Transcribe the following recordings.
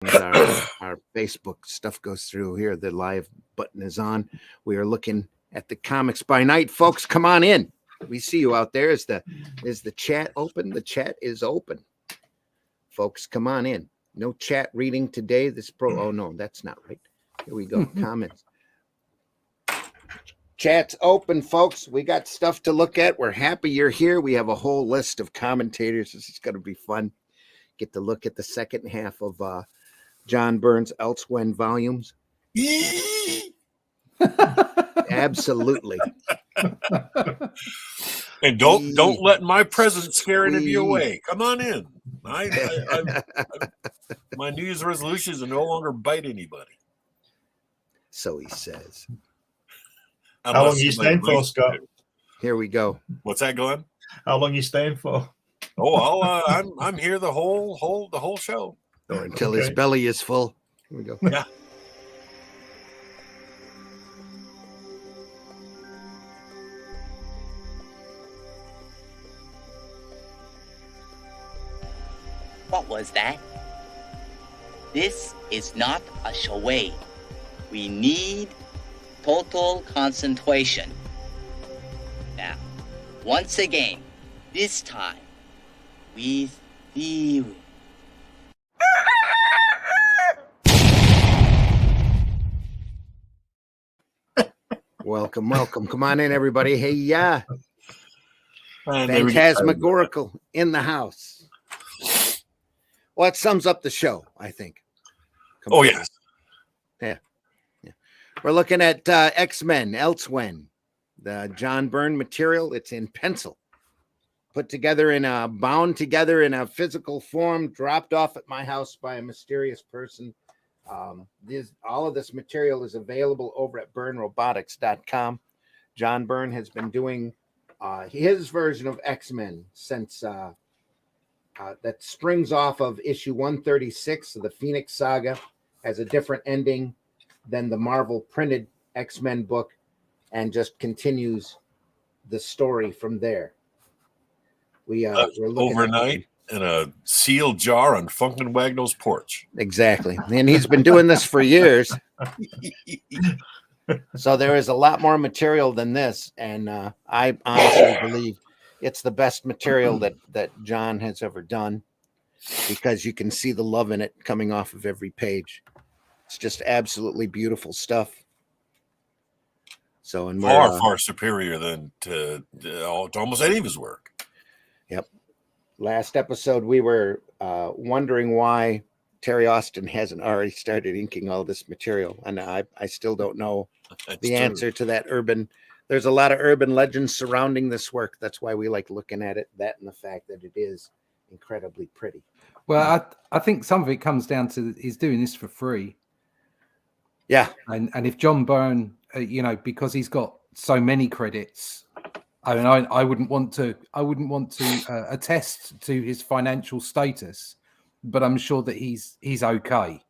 our Facebook stuff goes through here. The live button is on. We are looking at the comics by night, folks. Come on in. We see you out there. Is the chat open? The chat is open, folks. Come on in. No chat reading today. Oh no, that's not right. Here we go. Comments. Chat's open, folks. We got stuff to look at. We're happy you're here. We have a whole list of commentators. This is going to be fun. Get to look at the second half of John Byrne's Elsewhen volumes. Absolutely. And don't let my presence scare any of you away. Come on in. My New Year's resolution is to no longer bite anybody. So he says. How long are you staying for, Scott? Here we go. What's that, Glenn? How long are you staying for? Oh, I'm here the whole show. Or until his belly is full. Here we go. Yeah. What was that? This is not a charade. We need total concentration. Now, once again, this time, with theory. Welcome. Come on in, everybody. Hey, yeah. Phantasmagorical in the house. Well, it sums up the show, I think. Oh, yes. Yeah. We're looking at Xmen, Elsewhen, the John Byrne material. It's in pencil, bound together in a physical form, dropped off at my house by a mysterious person. All of this material is available over at byrmerobotics.com. John Byrne has been doing his version of Xmen since that springs off of issue 136 of the Phoenix Saga, has a different ending than the Marvel printed X-Men book, and just continues the story from there. We're looking overnight in a sealed jar on Funkin' Wagnall's porch. Exactly. And he's been doing this for years. So there is a lot more material than this. And I honestly believe it's the best material that John has ever done, because you can see the love in it coming off of every page. It's just absolutely beautiful stuff. So, and far superior than to almost any of his work. Yep. Last episode, we were wondering why Terry Austin hasn't already started inking all this material, and I still don't know the answer to that. There's a lot of urban legends surrounding this work. That's why we like looking at it. That and the fact that it is incredibly pretty. Well, I think some of it comes down to he's doing this for free. Yeah, and if John Byrne, because he's got so many credits, I mean, I wouldn't want to attest to his financial status, but I'm sure that he's okay.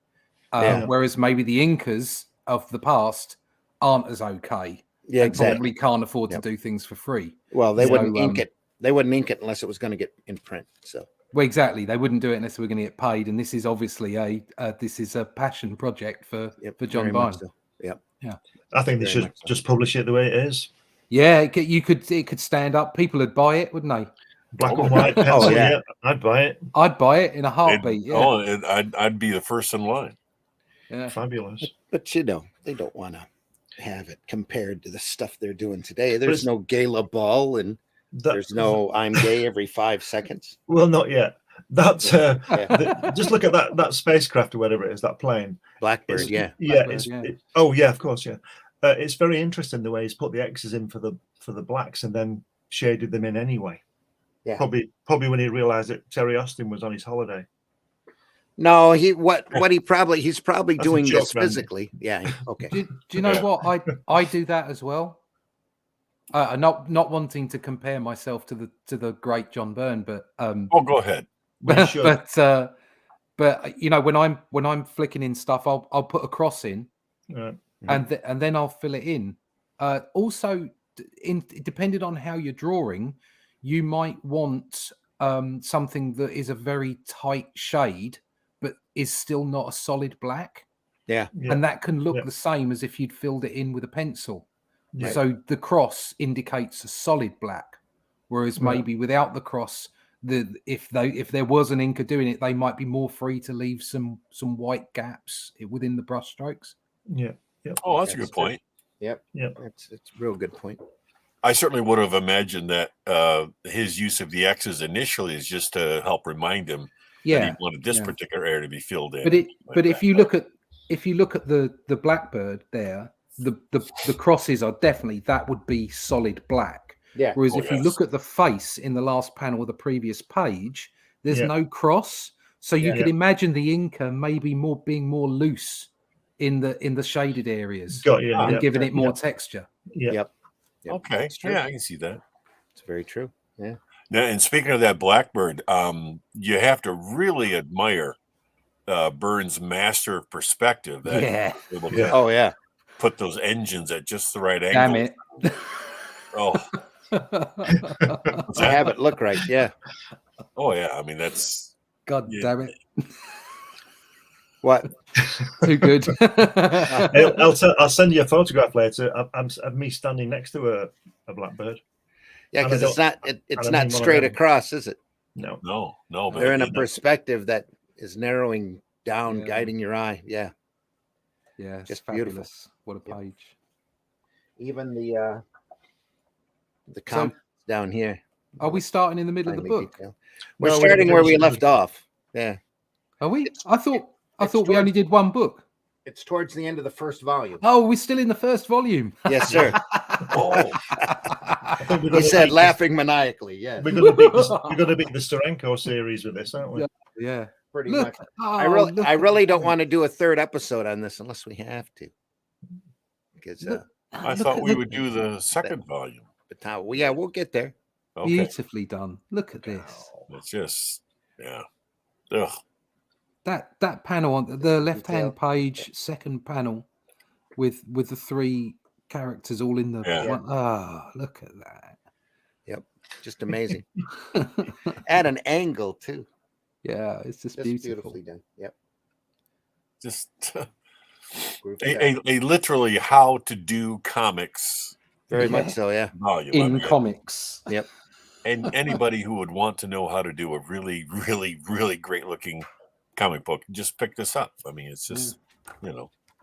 Whereas maybe the Incas of the past aren't as okay. Yeah, exactly. Probably can't afford to do things for free. Well, they wouldn't ink it. They wouldn't ink it unless it was going to get in print. So. Well, exactly. They wouldn't do it unless they were going to get paid, and this is obviously a passion project for John Byrne. So. Yep. Yeah. I think they should just publish it the way it is. Yeah, it could stand up. People would buy it, wouldn't they? Black and white pencil. Yeah, I'd buy it. I'd buy it in a heartbeat. I'd be the first in line. Yeah, fabulous. But they don't want to have it compared to the stuff they're doing today. There's no gala ball and. There's no I'm gay every 5 seconds. Well, not yet. That's just look at that spacecraft or whatever it is, that plane. Blackbird, of course, yeah. It's very interesting the way he's put the X's in for the blacks and then shaded them in anyway. Yeah. Probably when he realized that Terry Austin was on his holiday. No, he's probably doing this physically. Yeah. Okay. Do you know what? I do that as well. Not wanting to compare myself to the great John Byrne, but go ahead. But when I'm flicking in stuff, I'll put a cross in, and then I'll fill it in. Also, depending on how you're drawing, you might want something that is a very tight shade but is still not a solid black. Yeah. And that can look Yeah. the same as if you'd filled it in with a pencil. Yeah. So the cross indicates a solid black, whereas Right. maybe without the cross, if there was an inker doing it, they might be more free to leave some white gaps within the brush strokes. Yeah. Oh, that's a good point. Yep. Yep. It's a real good point. I certainly would have imagined that his use of the X's initially is just to help remind him that he wanted this particular area to be filled in. But if you look at the blackbird there, the crosses are definitely, that would be solid black. Yeah. Whereas if you look at the face in the last panel of the previous page, there's no cross. So you could imagine the inker maybe being more loose in the shaded areas and giving it more texture. Yep. Okay. Yeah, I can see that. It's very true. Yeah. Now, and speaking of that blackbird, you have to really admire Byrne's master of perspective. That he's able to Oh yeah. put those engines at just the right angle. Damn it. Oh. To have it look right. Yeah. Oh yeah. I mean, that's God damn it. What? Too good. I'll send you a photograph later of me standing next to a blackbird. Yeah, because it's not one straight of them. across, is it? No. no. They're in a perspective that is narrowing down, guiding your eye. Yeah. Yeah, it's Just fabulous. beautiful. What a page. Even the comments down here. Are we starting in the middle of the Finely book? detailed. We're starting where we left off. Yeah. Are we? I thought we only did one book. It's towards the end of the first volume. Oh, we're still in the first volume. Yes, sir. He said, laughing maniacally. Yeah. We're going to beat the Steranko series with this, aren't we? Yeah. Pretty Look. much. Oh, I really don't want to do a third episode on this unless we have to. Because I thought we would do the second volume. but yeah, we'll get there. Okay. Beautifully done. Look at this. It's just, Ugh. That panel on the left-hand page, second panel, with the three characters all in the one. Ah, look at that. Yep. Just amazing. At an angle too. Yeah, it's just beautiful. Beautifully done. Yep. Just a literally how to do comics. Very much so, yeah. Volume. In comics. Yep. And anybody who would want to know how to do a really, really, really great looking comic book, just pick this up. I mean, it's just,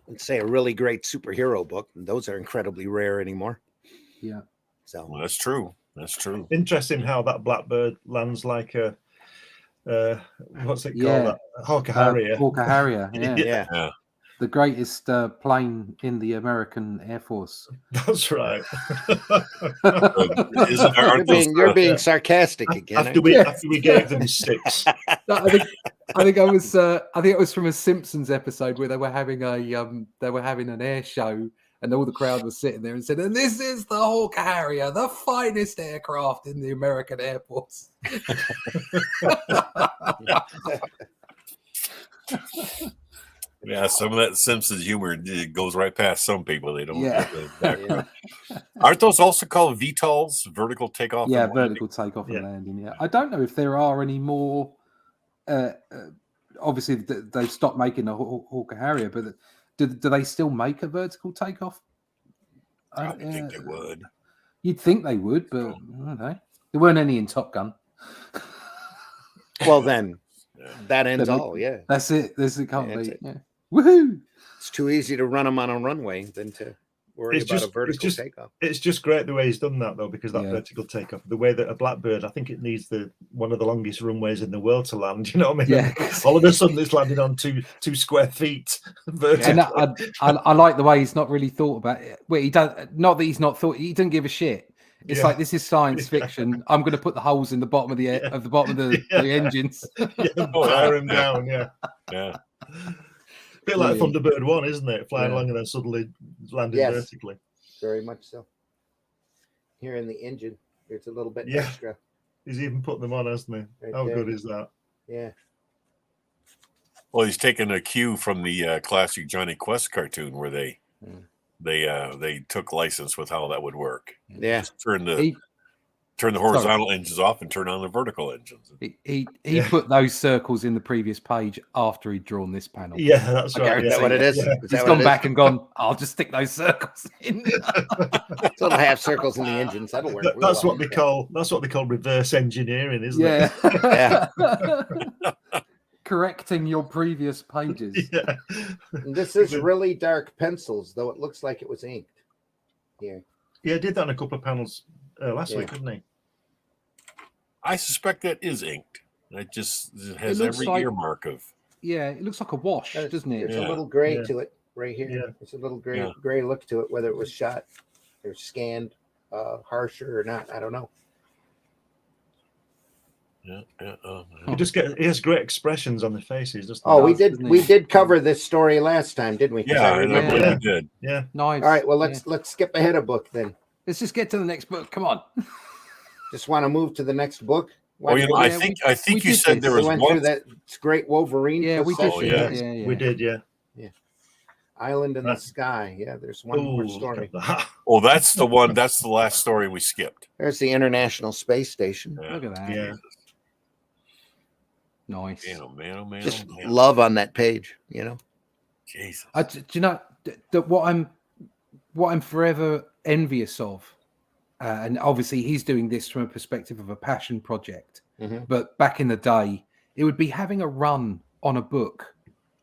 Let's say a really great superhero book. Those are incredibly rare anymore. Yeah. So well, that's true. That's true. Interesting how that blackbird lands like a what's it called? Hawker Harrier. Hawker Harrier. Yeah. yeah. The greatest plane in the American Air Force. That's right. You're being sarcastic again. After we gave them 6. I think it was from a Simpsons episode where they were having an air show, and all the crowd was sitting there and said, "And this is the Hawker Harrier, the finest aircraft in the American Air Force." Yeah, some of that Simpsons humor goes right past some people. They don't. Yeah. Aren't those also called VTOLs, vertical takeoff? Yeah, vertical takeoff and landing. Yeah, I don't know if there are any more. Obviously, they've stopped making the Hawker Harrier, but do they still make a vertical takeoff? I think they would. You'd think they would, but I don't know. There weren't any in Top Gun. Well, then that ends all. Yeah, that's it. There's the company. Yeah. Woohoo! It's too easy to run them on a runway than to worry about a vertical takeoff. It's just great the way he's done that, though, because that vertical takeoff, the way that a blackbird, I think it needs one of the longest runways in the world to land. You know what I mean? Yeah. All of a sudden, it's landing on two square feet vertical. And I like the way he's not really thought about it. Well, he don't. Not that he's not thought. He doesn't give a shit. It's like, this is science fiction. I'm going to put the holes in the bottom of the engines. Fire him down. Yeah. Yeah. A bit like Thunderbird 1, isn't it? Flying along and then suddenly landing vertically. Very much so. Here in the engine, there's a little bit extra. He's even put them on, hasn't he? How good is that? Yeah. Well, he's taken a cue from the classic Johnny Quest cartoon where they took license with how that would work. Yeah. Just turn the turn the horizontal engines off and turn on the vertical engines. He put those circles in the previous page after he'd drawn this panel. Yeah, that's right. Is that what it is? Yeah. Is He's that gone what it back is? and gone, I'll just stick those circles in. So it'll have circles in the engines. That'll work. real That's well. what they call reverse engineering, isn't Yeah. Yeah. Correcting your previous pages. it? Yeah. And this is really dark pencils, though it looks like it was inked. Here. Yeah, I did that in a couple of panels last Yeah. week, didn't he? I suspect that is inked. It has looks every like- earmark of. Yeah, it looks like a wash, doesn't it? There's Yeah. a little gray Yeah. to it right here. Yeah. There's a little gray Yeah. gray look to it, whether it was shot or scanned harsher or not. I don't know. Yeah. He has great expressions on the faces. Doesn't Oh, he? we did cover this story last time, didn't we? 'Cause Yeah, I I remember. believe Yeah. we did. Yeah. Nice. All right, well Yeah. let's skip ahead a book then. Let's just get to the next book. Come on. Just want to move to the next book. Oh, you know, I Yeah, think we you did said this. there We was went one. through that great Wolverine. Yeah, we did. Oh, procession. yeah. Yeah. We did, yeah. Island in the Right. Sky. Yeah, there's one more Ooh, story. look at that. Oh, that's the one. That's the last story we skipped. There's the International Space Station. Yeah. Look at that. Yeah. Nice. Man, oh man, oh man, Just oh man. love on that page, you know. Jesus. Do you know what I'm forever envious of, and obviously he's doing this from a perspective of a passion project. Mhm. But back in the day, it would be having a run on a book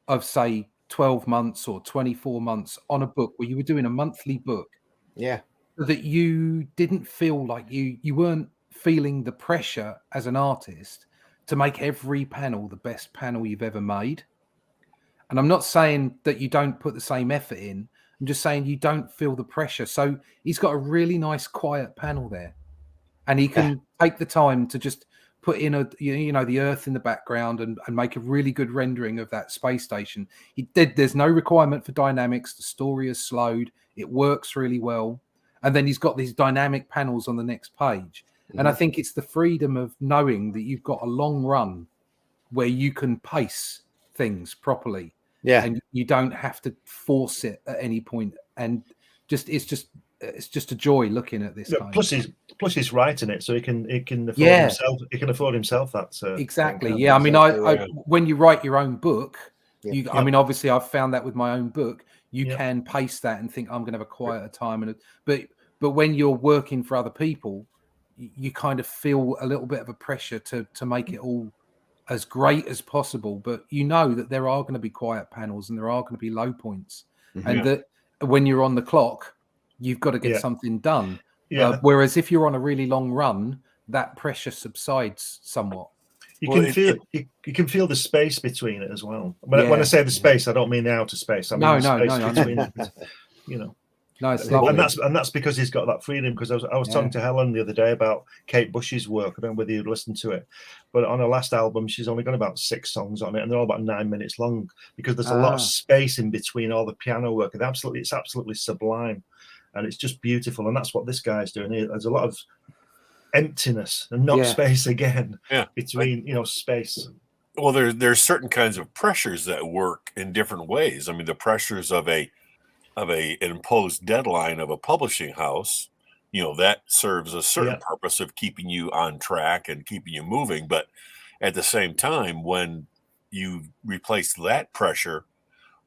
of say 12 months or 24 months on a book where you were doing a monthly book, Yeah. so that you didn't feel like you weren't feeling the pressure as an artist to make every panel the best panel you've ever made. And I'm not saying that you don't put the same effort in. I'm just saying you don't feel the pressure. So he's got a really nice quiet panel there, and he can take the time to just put in the earth in the background and make a really good rendering of that space station. There's no requirement for dynamics. The story is slowed. It works really well. And then he's got these dynamic panels on the next page. And I think it's the freedom of knowing that you've got a long run where you can pace things properly. Yeah. And you don't have to force it at any point. And it's just a joy looking at this. Yeah, plus he's writing it, so he can afford Yeah. himself. He can afford himself that. Exactly. thing, Yeah. I mean, exactly when you write your own book, Yeah. I mean, obviously, I've found that with my own book, you Yeah. can pace that and think I'm going to have a quieter time. But when you're working for other people, you kind of feel a little bit of a pressure to make it all as great as possible. But you know that there are going to be quiet panels and there are going to be low points, and that when you're on the clock, you've got to get something done. Yeah. Whereas if you're on a really long run, that pressure subsides somewhat. You Well, can feel the space between it as well. When I say the space, I don't mean the outer space. I mean No, the no, space no, between it. You know. No, it's lovely. And that's because he's got that freedom. Because I was talking to Helen the other day about Kate Bush's work. I don't know whether you'd listened to it, but on her last album, she's only got about 6 songs on it, and they're all about 9 minutes long because there's a lot of space in between all the piano work. And it's absolutely sublime, and it's just beautiful. And that's what this guy's doing here. There's a lot of emptiness and not space again. Yeah. Between space. Well, there's certain kinds of pressures that work in different ways. I mean, the pressures of an imposed deadline of a publishing house, that serves a certain purpose of keeping you on track and keeping you moving. But at the same time, when you replace that pressure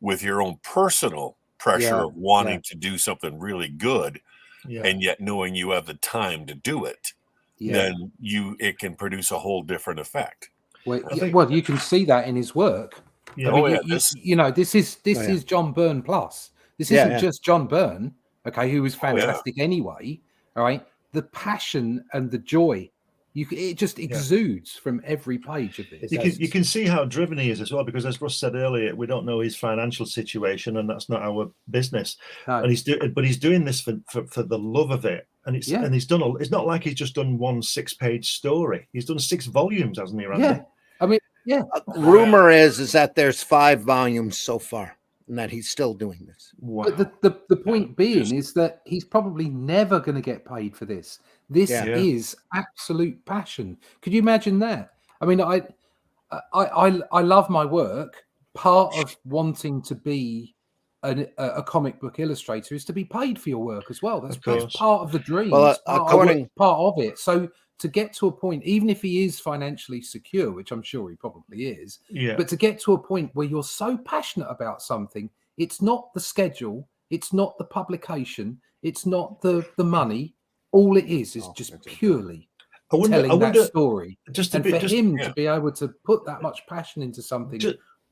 with your own personal pressure of wanting to do something really good, and yet knowing you have the time to do it, then it can produce a whole different effect. Well, you can see that in his work. Yeah. I mean, this is John Byrne plus. This isn't just John Byrne, okay, who was fantastic anyway. All right, the passion and the joy, it just exudes from every page of it. You can see how driven he is as well, because as Russ said earlier, we don't know his financial situation, and that's not our business. No. And he's doing this for the love of it, and it's not like he's just done one 6-page story. He's done 6 volumes, hasn't he, Randy? Yeah, I mean, Rumor is that there's 5 volumes so far, and that he's still doing this. Wow. But the point being is that he's probably never going to get paid for this. This is absolute passion. Could you imagine that? I mean, I love my work. Part of wanting to be a comic book illustrator is to be paid for your work as well. That's Of course. part of the dream. Well, It's part of it. So to get to a point, even if he is financially secure, which I'm sure he probably is, but to get to a point where you're so passionate about something, it's not the schedule, it's not the publication, it's not the money. All it is just purely telling that story. And for him to be able to put that much passion into something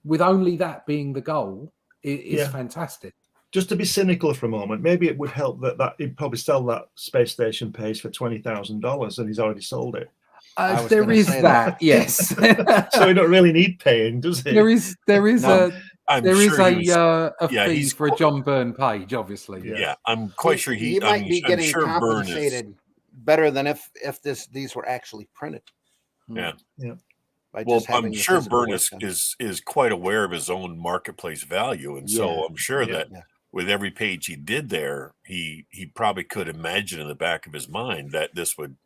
with only that being the goal is fantastic. Just to be cynical for a moment, maybe it would help that he'd probably sell that space station page for $20,000 and he's already sold it. There is that, yes. So he don't really need paying, does he? There is I'm sure a fee for a John Byrne page, obviously. Yeah, I'm quite sure he might be getting compensated better than if these were actually printed. Yeah. Well, I'm sure Byrne is quite aware of his own marketplace value, and so I'm sure that with every page he did there, he probably could imagine in the back of his mind that this would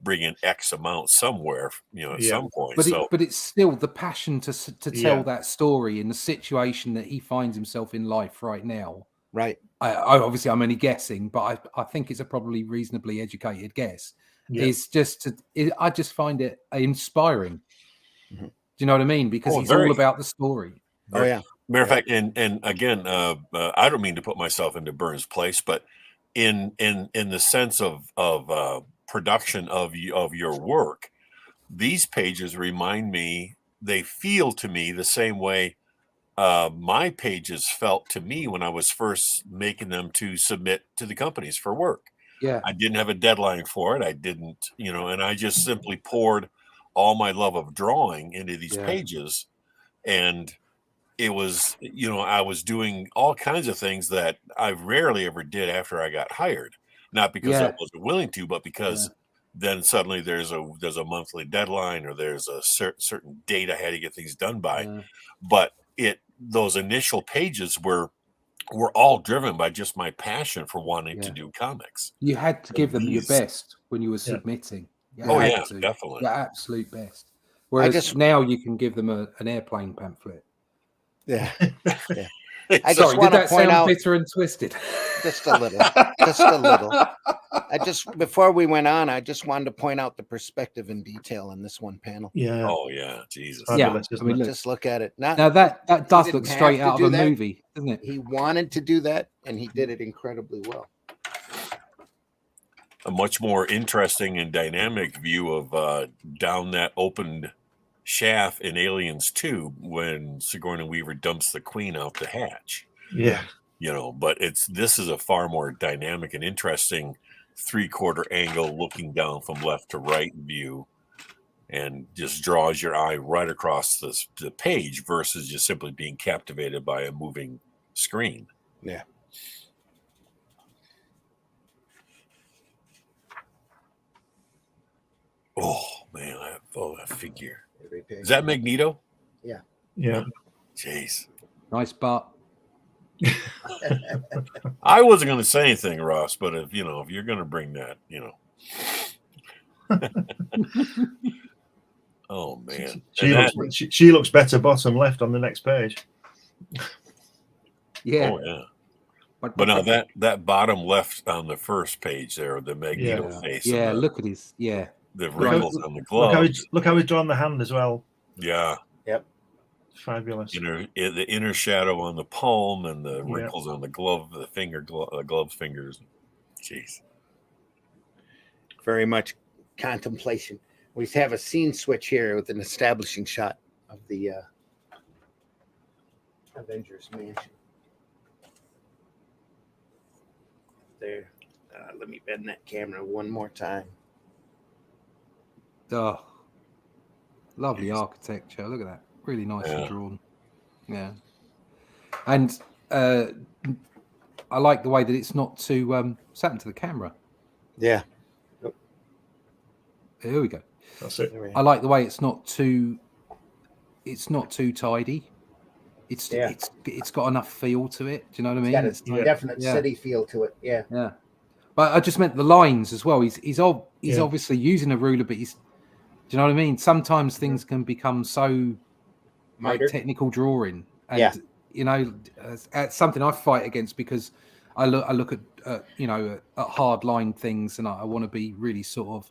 bring in X amount somewhere, at some point. But it's still the passion to tell that story in the situation that he finds himself in life right now. Right. Obviously, I'm only guessing, but I think it's a probably reasonably educated guess. It's just I just find it inspiring. Do you know what I mean? Because he's all about the story. Matter of fact, and again, I don't mean to put myself into Byrne's place, but in the sense of production of your work, these pages remind me. They feel to me the same way my pages felt to me when I was first making them to submit to the companies for work. Yeah, I didn't have a deadline for it. I didn't, and I just simply poured all my love of drawing into these pages, and it was, I was doing all kinds of things that I rarely ever did after I got hired, not because I wasn't willing to, but because then suddenly there's a monthly deadline, or there's a certain date I had to get things done by. But those initial pages were all driven by just my passion for wanting to do comics. You had to give them your best when you were submitting. Definitely. Your absolute best. Whereas now you can give them an airplane pamphlet. Yeah. Sorry, did that sound bitter and twisted? Just a little. Before we went on, I just wanted to point out the perspective and detail in this one panel. Yeah. Oh yeah, Jesus. Fabulous, just look at it. Now that does look straight out of a movie, doesn't it? He wanted to do that, and he did it incredibly well. A much more interesting and dynamic view of down that opened shaft in Aliens 2 when Sigourney Weaver dumps the Queen out the hatch. Yeah. But this is a far more dynamic and interesting 3/4 angle looking down from left to right view, and just draws your eye right across the page versus just simply being captivated by a moving screen. Yeah. Oh man, that figure. Is that Magneto? Yeah. Yeah. Jeez. Nice butt. I wasn't going to say anything, Ross, but if you're going to bring that, Oh man. She looks better bottom left on the next page. Yeah. Oh yeah. But now that bottom left on the first page there, the Magneto face. Yeah, look at his the wrinkles on the glove. Look how he's drawn the hand as well. Yeah. Yep. Fabulous. The inner shadow on the palm and the wrinkles on the glove, the glove's fingers. Jeez. Very much contemplation. We have a scene switch here with an establishing shot of the Avengers Mansion. There. Let me bend that camera one more time. Oh, lovely architecture. Look at that. Really nicely drawn. Yeah. And I like the way that it's not too sat into the camera. Yeah. Here we go. That's it. I like the way it's not too tidy. It's got enough feel to it. Do you know what I mean? It's got a definite city feel to it. Yeah. Yeah. But I just meant the lines as well. He's obviously using a ruler, but do you know what I mean? Sometimes things can become so like technical drawing, and you know, it's something I fight against because I look at you know, at hard line things, and I want to be really sort of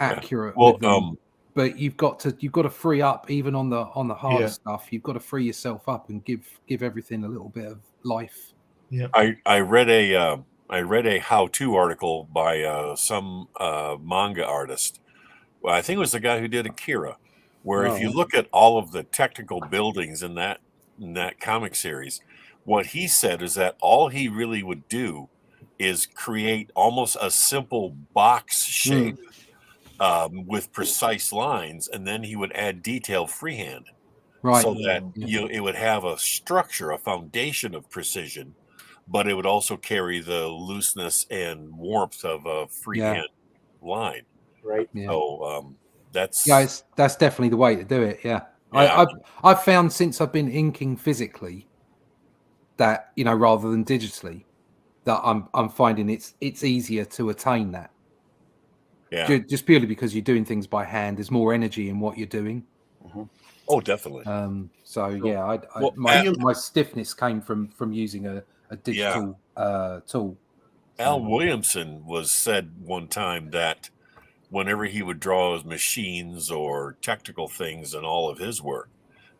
accurate with them. But you've got to free up even on the harder stuff. You've got to free yourself up and give everything a little bit of life. Yeah. I read a how-to article by some manga artist. Well, I think it was the guy who did Akira, where if you look at all of the technical buildings in that comic series, what he said is that all he really would do is create almost a simple box shape with precise lines, and then he would add detail freehand, Right. so that it would have a structure, a foundation of precision, but it would also carry the looseness and warmth of a freehand line. Right. Yeah. So that's that's definitely the way to do it. Yeah. I've found since I've been inking physically that, you know, rather than digitally, that I'm finding it's easier to attain that. Yeah. Just purely because you're doing things by hand. There's more energy in what you're doing. Oh, definitely. So yeah, my stiffness came from using a digital tool. Al Williamson was said one time that whenever he would draw his machines or technical things in all of his work,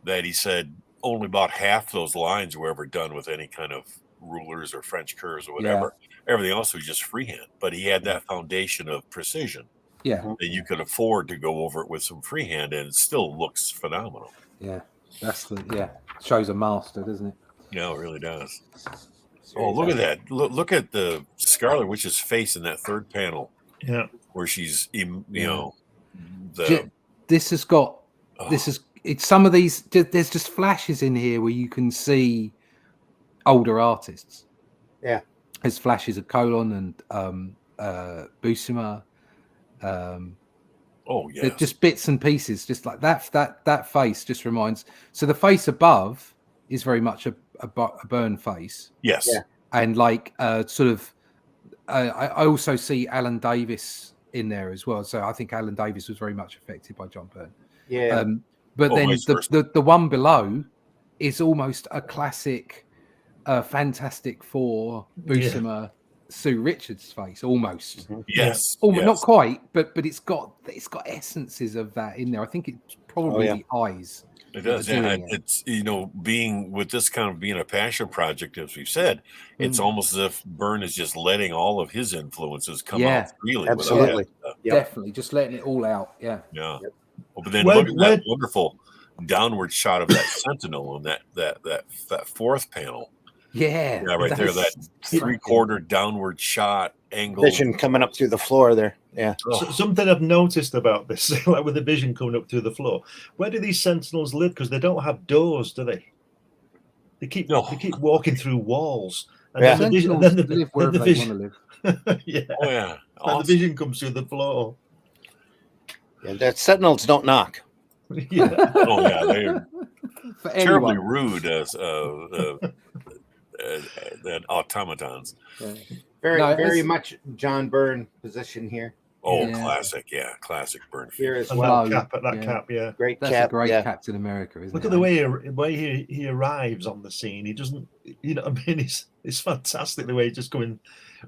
that he said only about half those lines were ever done with any kind of rulers or French curves or whatever. Everything else was just freehand, but he had that foundation of precision. Yeah. That you could afford to go over it with some freehand, and it still looks phenomenal. Yeah, shows a master, doesn't it? Yeah, it really does. Oh, look at that! Look at the Scarlet Witch's face in that third panel. Yeah, where she's, you know, it's some of these. There's just flashes in here where you can see older artists. Yeah, there's flashes of Colon and Buscema. Oh yeah, just bits and pieces, just like that face just reminds. So the face above is very much a Byrne face. Yes, and like sort of. I also see Alan Davis in there as well. So I think Alan Davis was very much affected by John Byrne. Yeah. But then the one below is almost a classic Fantastic Four Buscema Sue Richards face, almost. Yes. Almost, not quite, but it's got essences of that in there. I think it's probably the eyes. It does. Yeah, it's, you know, being with this kind of being a passion project, as we've said, it's almost as if Byrne is just letting all of his influences come out freely. Absolutely. Definitely. Just letting it all out. Yeah. Yeah. Oh, but then look at that wonderful downward shot of that Sentinel on that fourth panel. Yeah. Yeah, right there. That 3/4 downward shot angle. Vision coming up through the floor there. Yeah. So, something I've noticed about this, like with the vision coming up through the floor, where do these Sentinels live? Because they don't have doors, do they? They keep walking through walls. And then the vision, live wherever they want to live. Yeah. Oh yeah. Awesome. The vision comes through the floor. Yeah, that Sentinels don't knock. Yeah. Oh yeah, they're terribly rude as automatons. Yeah. Very much John Byrne position here. Oh, classic, classic Byrne. Here as well. Cap, great That's cap. A great Captain America, isn't Look at the way he arrives on the scene. He doesn't, you know what I mean? It's fantastic the way he's just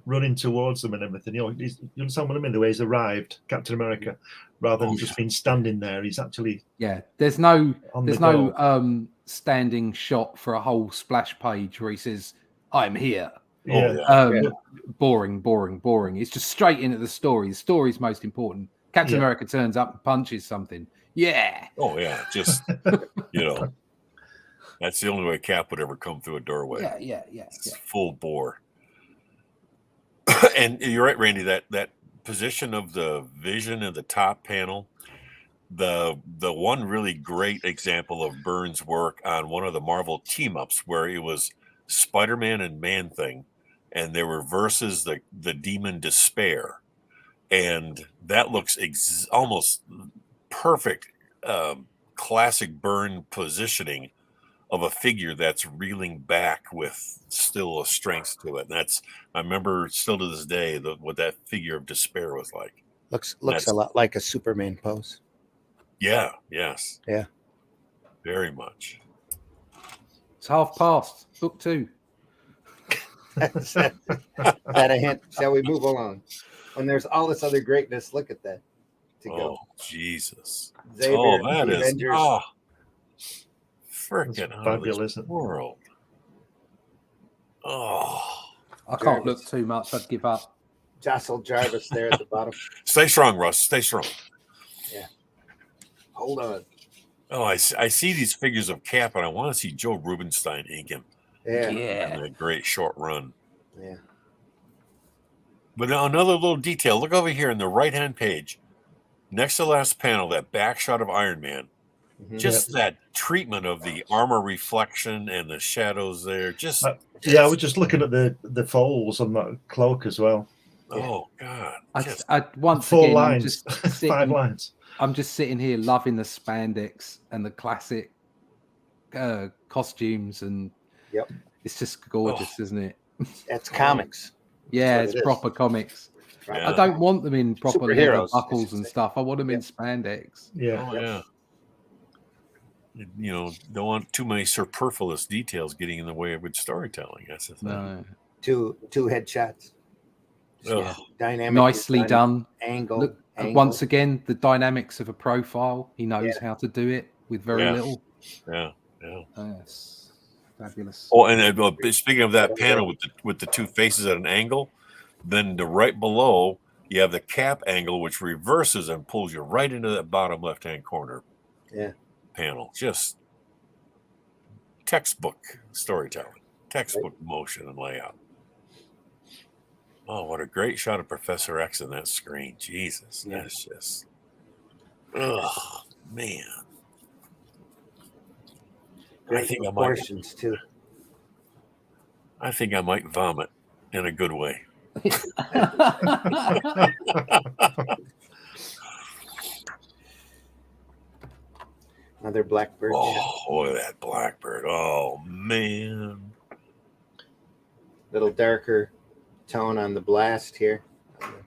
running towards them and everything. You know, you understand what I mean? The way he's arrived, Captain America, rather than just been standing there. He's actually There's no standing shot for a whole splash page where he says, "I'm here." Boring. It's just straight into the story. The story's most important. Captain America turns up and punches something. Yeah. Oh yeah, just you know, that's the only way Cap would ever come through a doorway. Yeah. Full bore. And you're right, Randy. That position of the vision in the top panel, the one really great example of Byrne's work on one of the Marvel team ups where it was Spider-Man and Man-Thing. And there were versus the demon Despair, and that looks almost perfect, classic Byrne positioning of a figure that's reeling back with still a strength to it. And I remember still to this day what that figure of Despair was like. Looks a lot like a Superman pose. Yeah. Yes. Yeah. Very much. It's half past. Book 2. Is that a hint? Shall we move along? When there's all this other greatness, look at that. To go. Oh, Jesus. Xavier, That the is Avengers. freaking out of fabulous. this world. Oh. I can't Jarvis. look too much. I'd give up. Jostle Jarvis there at the bottom. Stay strong, Russ. Stay strong. Hold on. Oh, I see these figures of Cap, and I want to see Joe Rubenstein ink him Yeah. in a great short run. Yeah. But now another little detail. Look over here in the right-hand page. Next to the last panel, that back shot of Iron Man. Mhm. Just that treatment of the armor reflection and the shadows there. I was just looking at the folds on that cloak as well. Oh, God. I once 4 again, I'm lines, just 5 sitting, lines. I'm just sitting here loving the spandex and the classic costumes, and Yep. it's just gorgeous, isn't it? That's comics. Yeah, That's it's what it proper comics. Yeah. I don't want them in proper leather Superheroes, I buckles should and say. stuff. I want them in spandex. Yeah. Oh, yeah. Don't want too many superfluous details getting in the way of good storytelling. That's the thing. No, Two headshots. Ugh. Dynamic. nicely design, done. Angle. Look, angle. once again, the dynamics of a profile. He knows how to do it with very Yeah. little. Yeah. Yes, fabulous. Oh, and speaking of that panel with the two faces at an angle, then right below you have the Cap angle, which reverses and pulls you right into that bottom left-hand corner. Yeah. Panel. Just textbook storytelling, textbook motion and layout. Oh, what a great shot of Professor X in that screen. Jesus. Yeah. That's just, man. Great proportions too. I think I might vomit in a good way. Another blackbird. Oh, look at that blackbird. Oh, man. Little darker tone on the blast here.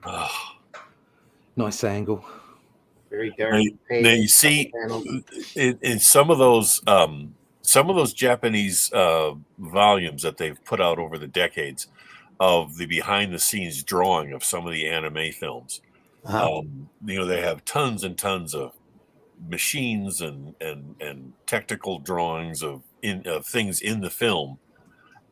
Oh. Nice angle. Very dark. Now you see in some of those Japanese volumes that they've put out over the decades of the behind the scenes drawing of some of the anime films. They have tons and tons of machines and technical drawings of things in the film.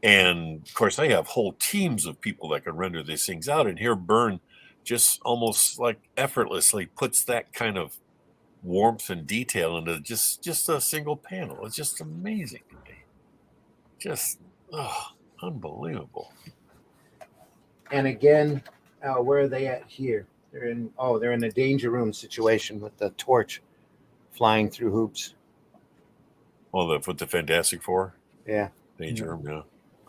And of course they have whole teams of people that can render these things out. And here Byrne just almost like effortlessly puts that kind of warmth and detail into just a single panel. It's just amazing to me. Just unbelievable. And again, where are they at here? They're in a danger room situation with the torch flying through hoops. Well, with the Fantastic Four? Yeah. Danger room, yeah.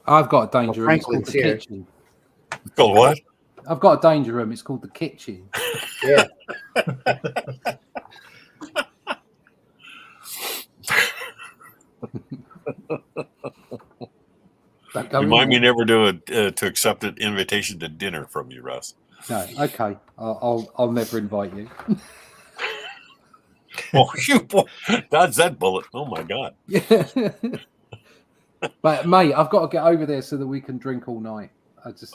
I've got a danger room. It's called Franklin's the here. kitchen. Called what? I've got a danger room. It's called the kitchen. Yeah. Remind me never to accept an invitation to dinner from you, Russ. No, okay. I'll never invite you. Oh, you boy. Dodge that bullet. Oh, my God. Yeah. But, mate, I've got to get over there so that we can drink all night. It's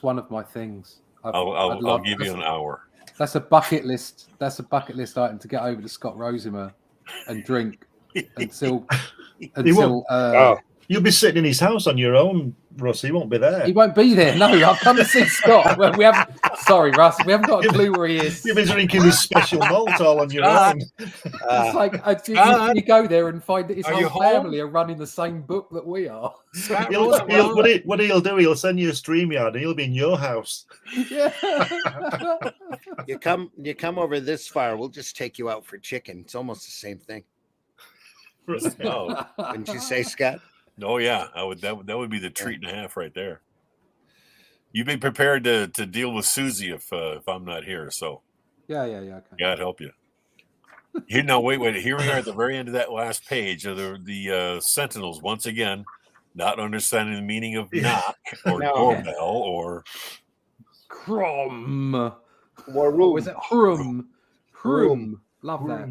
one of my things. I'll give you an hour. That's a bucket list. That's a bucket list item to get over to Scott Rosema and drink until you'll be sitting in his house on your own, Russ. He won't be there. He won't be there. No, I've come to see Scott. We haven't. Sorry, Russ. We haven't got a clue where he is. You've been drinking his special malt all on your own. It's like you go there and find that his Are you whole home? family are running the same book that we are. What he'll do, he'll send you a StreamYard and he'll be in your house. Yeah. You come over this far, we'll just take you out for chicken. It's almost the same thing. Oh, Wouldn't you say, Scott? oh yeah, I would. That would be the treat and a half right there. You be prepared to deal with Susie if I'm not here. So Yeah. Okay. God help you. Here now, wait. Here we are at the very end of that last page of the Sentinels once again, not understanding the meaning of knock or doorbell or Crom. More room. Was it Hrum? Love that.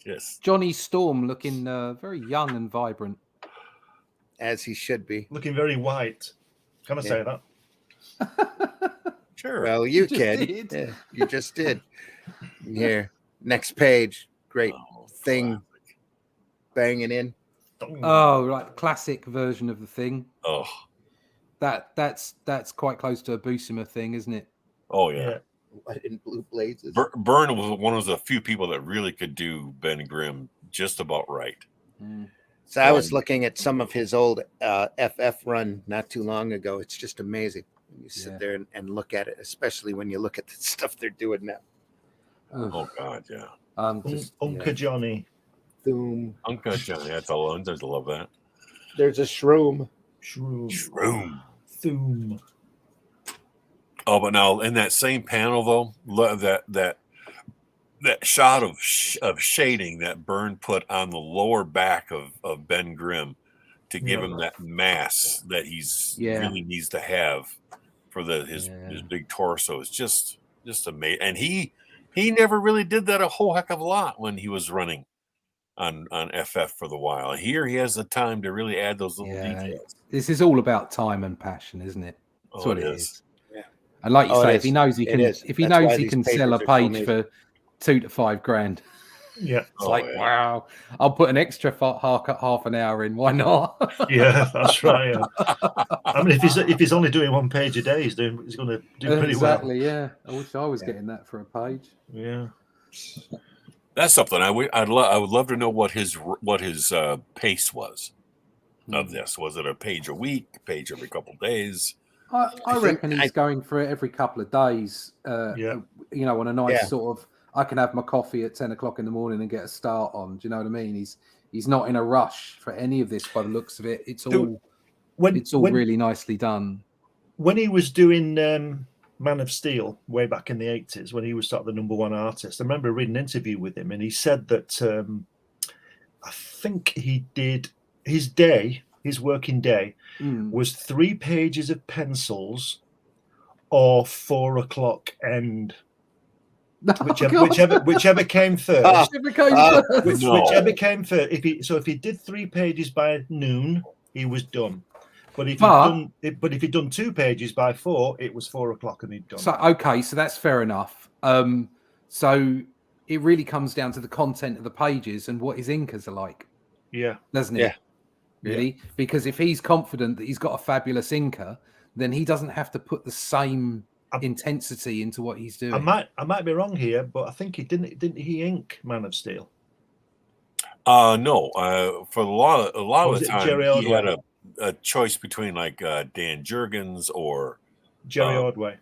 Yes. Johnny Storm looking very young and vibrant. As he should be. Looking very white. Can I say that? Sure. Well, you just can. did. Yeah, you just did. Here, next page. Great thing banging in. Oh, right, classic version of the thing. Oh. That's quite close to a Buscema thing, isn't it? Oh yeah. What in blue blazes? Byrne was one of the few people that really could do Ben Grimm just about right. So I was looking at some of his old FF run not too long ago. It's just amazing. You sit there and look at it, especially when you look at the stuff they're doing now. Oh God, yeah. Uncle Johnny. Thoom. Uncle Johnny, that's all. I love that. There's a shroom. Shroom. Thoom. Oh, but now in that same panel though, that shot of shading that Byrne put on the lower back of Ben Grimm to give him that mass that he's really needs to have for his big torso is just amazing. And he never really did that a whole heck of a lot when he was running on FF for the while. Here he has the time to really add those little details. This is all about time and passion, isn't it? That's what it is. Yeah. And like you say, if he knows he can sell a page for $2,000 to $5,000. Yeah. It's wow, I'll put an extra half an hour in. Why not? Yeah, that's right. Yeah. I mean, if he's only doing one page a day, he's going to do pretty well. Exactly. Yeah. I wish I was getting that for a page. Yeah. That's something I would love to know what his pace was of this. Was it a page a week, a page every couple of days? I reckon he's going for it every couple of days. You know, on a nice sort of. I can have my coffee at 10 o'clock in the morning and get a start on. Do you know what I mean? He's not in a rush for any of this by the looks of it. It's all really nicely done. When he was doing Man of Steel way back in the 80s, when he was sort of the number one artist, I remember reading an interview with him, and he said that I think he did his working day was 3 pages of pencils or 4 o'clock end. Whichever came first. Whichever came first. If he did 3 pages by noon, he was done. But if he'd done 2 pages by 4, it was 4 o'clock and he'd done. So that's fair enough. So it really comes down to the content of the pages and what his inkers are like. Yeah, doesn't it? Yeah, really. Because if he's confident that he's got a fabulous inker, then he doesn't have to put the same intensity into what he's doing. I might be wrong here, but I think he didn't he ink Man of Steel? No. For a lot of the time, he had a choice between like Dan Jurgens or Jerry Ordway.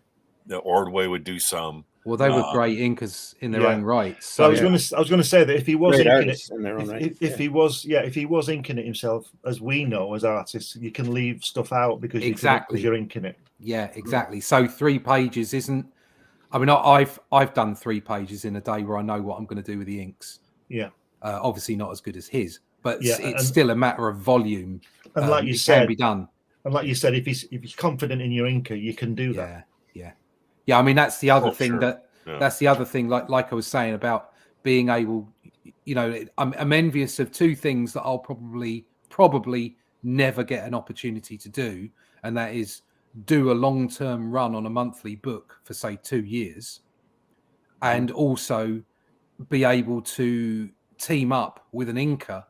The Ordway would do some. Well, they were great inkers in their own right. So I was going to say that if he was inking it in their own right, if he was inking it himself, as we know as artists, you can leave stuff out because you're inking it. Yeah, exactly. So 3 pages isn't. I mean, I've done 3 pages in a day where I know what I'm going to do with the inks. Yeah. Obviously not as good as his, but it's still a matter of volume. And like you said, can be done. And like you said, if he's confident in your inker, you can do that. Yeah. I mean, that's the other thing that's the other thing. Like I was saying about being able, you know, I'm envious of 2 things that I'll probably never get an opportunity to do, and that is do a long-term run on a monthly book for say 2 years, and also be able to team up with an inker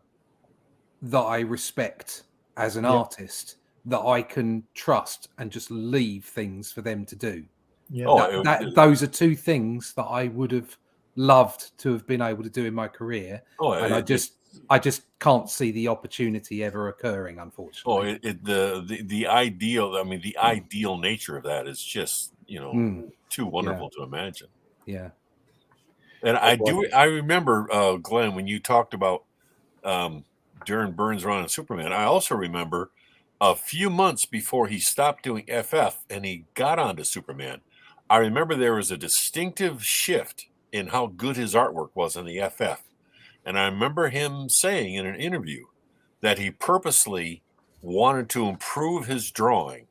that I respect as an artist, that I can trust and just leave things for them to do. Yeah. Those are 2 things that I would have loved to have been able to do in my career. And I just can't see the opportunity ever occurring, unfortunately. The ideal, I mean, the ideal nature of that is just, you know, too wonderful to imagine. Yeah. And I remember, Glenn, when you talked about during Byrne's run on Superman, I also remember a few months before he stopped doing FF and he got onto Superman, I remember there was a distinctive shift in how good his artwork was in the FF. And I remember him saying in an interview that he purposely wanted to improve his drawing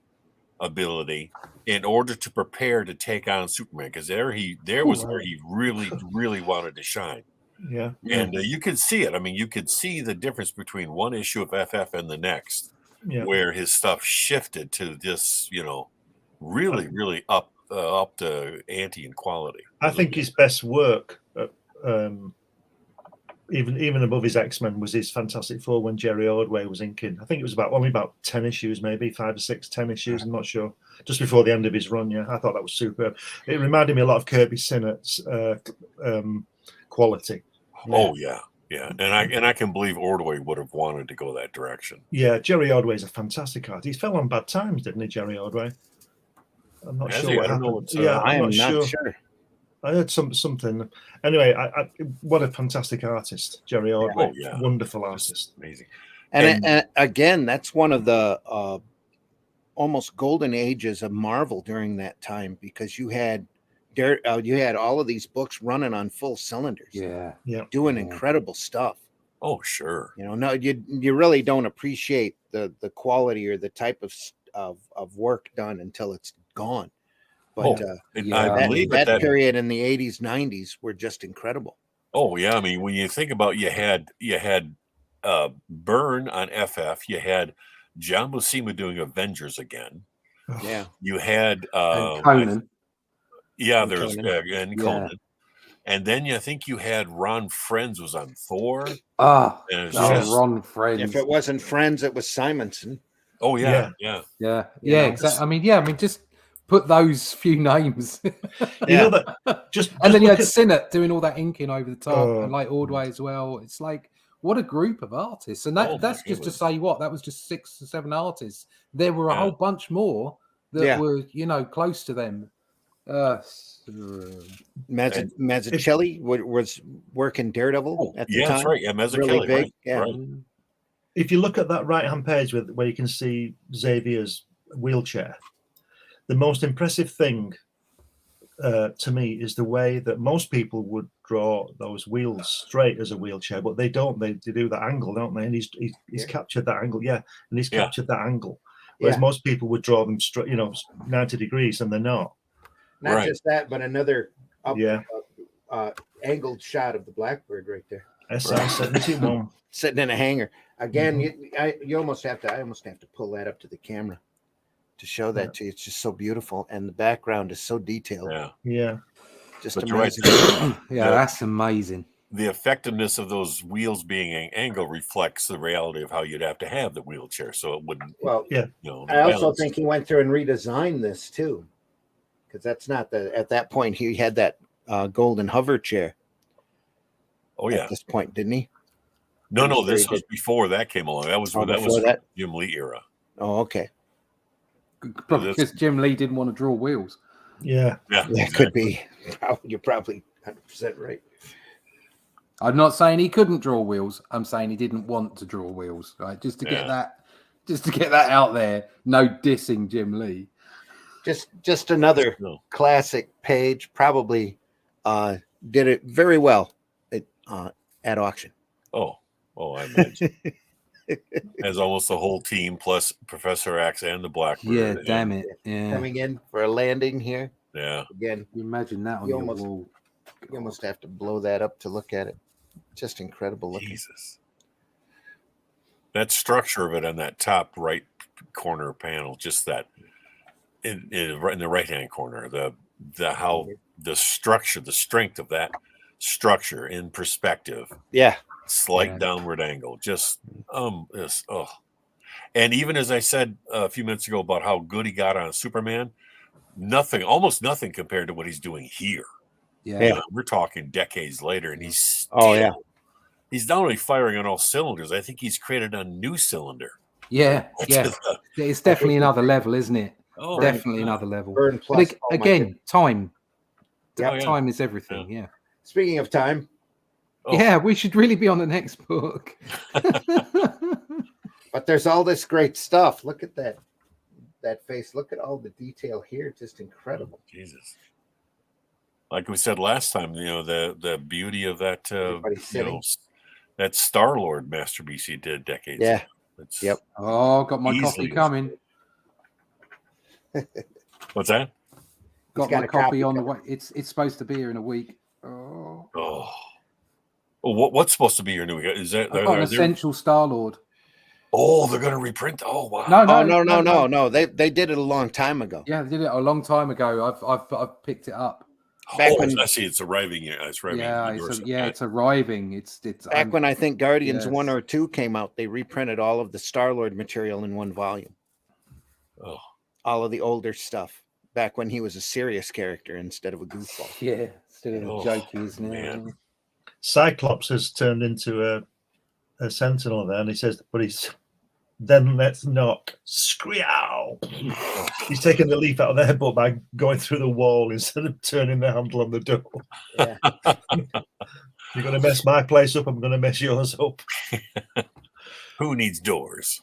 ability in order to prepare to take on Superman, because there was where he really, really wanted to shine. Yeah. And you could see it. I mean, you could see the difference between one issue of FF and the next, Yeah. where his stuff shifted to this, really, really up the ante in quality. I think his best work, even above his X-Men, was his Fantastic Four when Jerry Ordway was inking. I think it was only about 10 issues, maybe 5 or 6, 10 issues. I'm not sure. Just before the end of his run, yeah. I thought that was superb. It reminded me a lot of Kirby Sinnott's quality. Oh yeah. And I can believe Ordway would have wanted to go that direction. Yeah, Jerry Ordway is a fantastic artist. He fell on bad times, didn't he, Jerry Ordway? I'm not sure what happened. I am not sure. I heard something. Anyway, what a fantastic artist, Jerry Ordway. Oh, yeah. Wonderful artist. Amazing. And again, that's one of the almost golden ages of Marvel during that time, because you had all of these books running on full cylinders. Yeah. Doing incredible stuff. Oh, sure. No, you really don't appreciate the quality or the type of work done until it's gone. But I believe that period in the 80s, 90s were just incredible. Oh yeah, I mean, when you think about, you had Byrne on FF, you had John Buscema doing Avengers again. Yeah, you had and Conan. There's Conan. And Conan, and then I think you had Ron Frenz was on Thor. Ron Frenz. If it wasn't Friends, it was Simonson. Oh yeah. Exactly. I mean, just put those few names. You know that just and then you had Sinnott doing all that inking over the top, and like Ordway as well. It's like, what a group of artists. And that's just to say that was just 6 or 7 artists. There were a whole bunch more that were, close to them. Mazzucchelli was working Daredevil at the time. That's right. Yeah, Mazzucchelli. Really big. Right. Yeah. Right. If you look at that right-hand page where you can see Xavier's wheelchair, the most impressive thing to me is the way that most people would draw those wheels straight as a wheelchair, but they don't. They do that angle, don't they? And he's captured that angle. Yeah, and he's captured that angle. Whereas most people would draw them straight, 90 degrees, and they're not. Not just that, but another angled shot of the Blackbird right there. SI-71 sitting in a hangar. Again, you almost have to pull that up to the camera to show that to you. It's just so beautiful, and the background is so detailed. Yeah. Just but amazing. Right. That's amazing. The effectiveness of those wheels being an angle reflects the reality of how you'd have to have the wheelchair, so it wouldn't. Well, I also think he went through and redesigned this too, because that's not at that point he had that golden hover chair. Oh yeah, at this point, didn't he? No, this was before that came along. That was Jim Lee era. Oh, okay. Probably because Jim Lee didn't want to draw wheels. Yeah, exactly. Could be. You're probably 100% right. I'm not saying he couldn't draw wheels. I'm saying he didn't want to draw wheels. Right, just to get that out there. No dissing Jim Lee. Just another classic page. Probably did it very well at auction. Oh, I imagine. As almost the whole team plus Professor X and the Blackbird. Yeah, damn it. Yeah. Coming in for a landing here. Yeah. Again, you imagine that on your wall. You almost have to blow that up to look at it. Just incredible looking. Jesus. That structure of it on that top right corner panel, just that in the right hand corner, the structure, the strength of that structure in perspective. Yeah. Slight downward angle. Just and even as I said a few minutes ago about how good he got on Superman, almost nothing compared to what he's doing here. Yeah. We're talking decades later, and he's he's not only firing on all cylinders, I think he's created a new cylinder. Yeah. It's definitely another level, isn't it? Oh, definitely another level. Byrne plus, again, time. Yep. Time is everything. Yeah. Speaking of time. Yeah, we should really be on the next book. But there's all this great stuff. Look at that face. Look at all the detail here. Just incredible. Jesus. Like we said last time, the beauty of that that Star-Lord masterpiece he did decades ago. Yep. Oh, got my coffee coming. What's that? Got my copy on the way. It's supposed to be here in a week. Oh. Well, what's supposed to be your new? Is that I've got an essential Star-Lord. Oh, they're going to reprint. Oh, wow. No. They did it a long time ago. Yeah, they did it a long time ago. I've picked it up. Back when I see it's arriving. It's arriving. It's arriving. It's back when I think Guardians 1 or 2 came out. They reprinted all of the Star-Lord material in one volume. Oh, all of the older stuff. Back when he was a serious character instead of a goofball. Yeah, instead of the joke he is now. Man. Cyclops has turned into a sentinel there, and he says, but he's then let's knock. Screow! He's taking the leaf out of their book by going through the wall instead of turning the handle on the door. Yeah. You're going to mess my place up, I'm going to mess yours up. Who needs doors?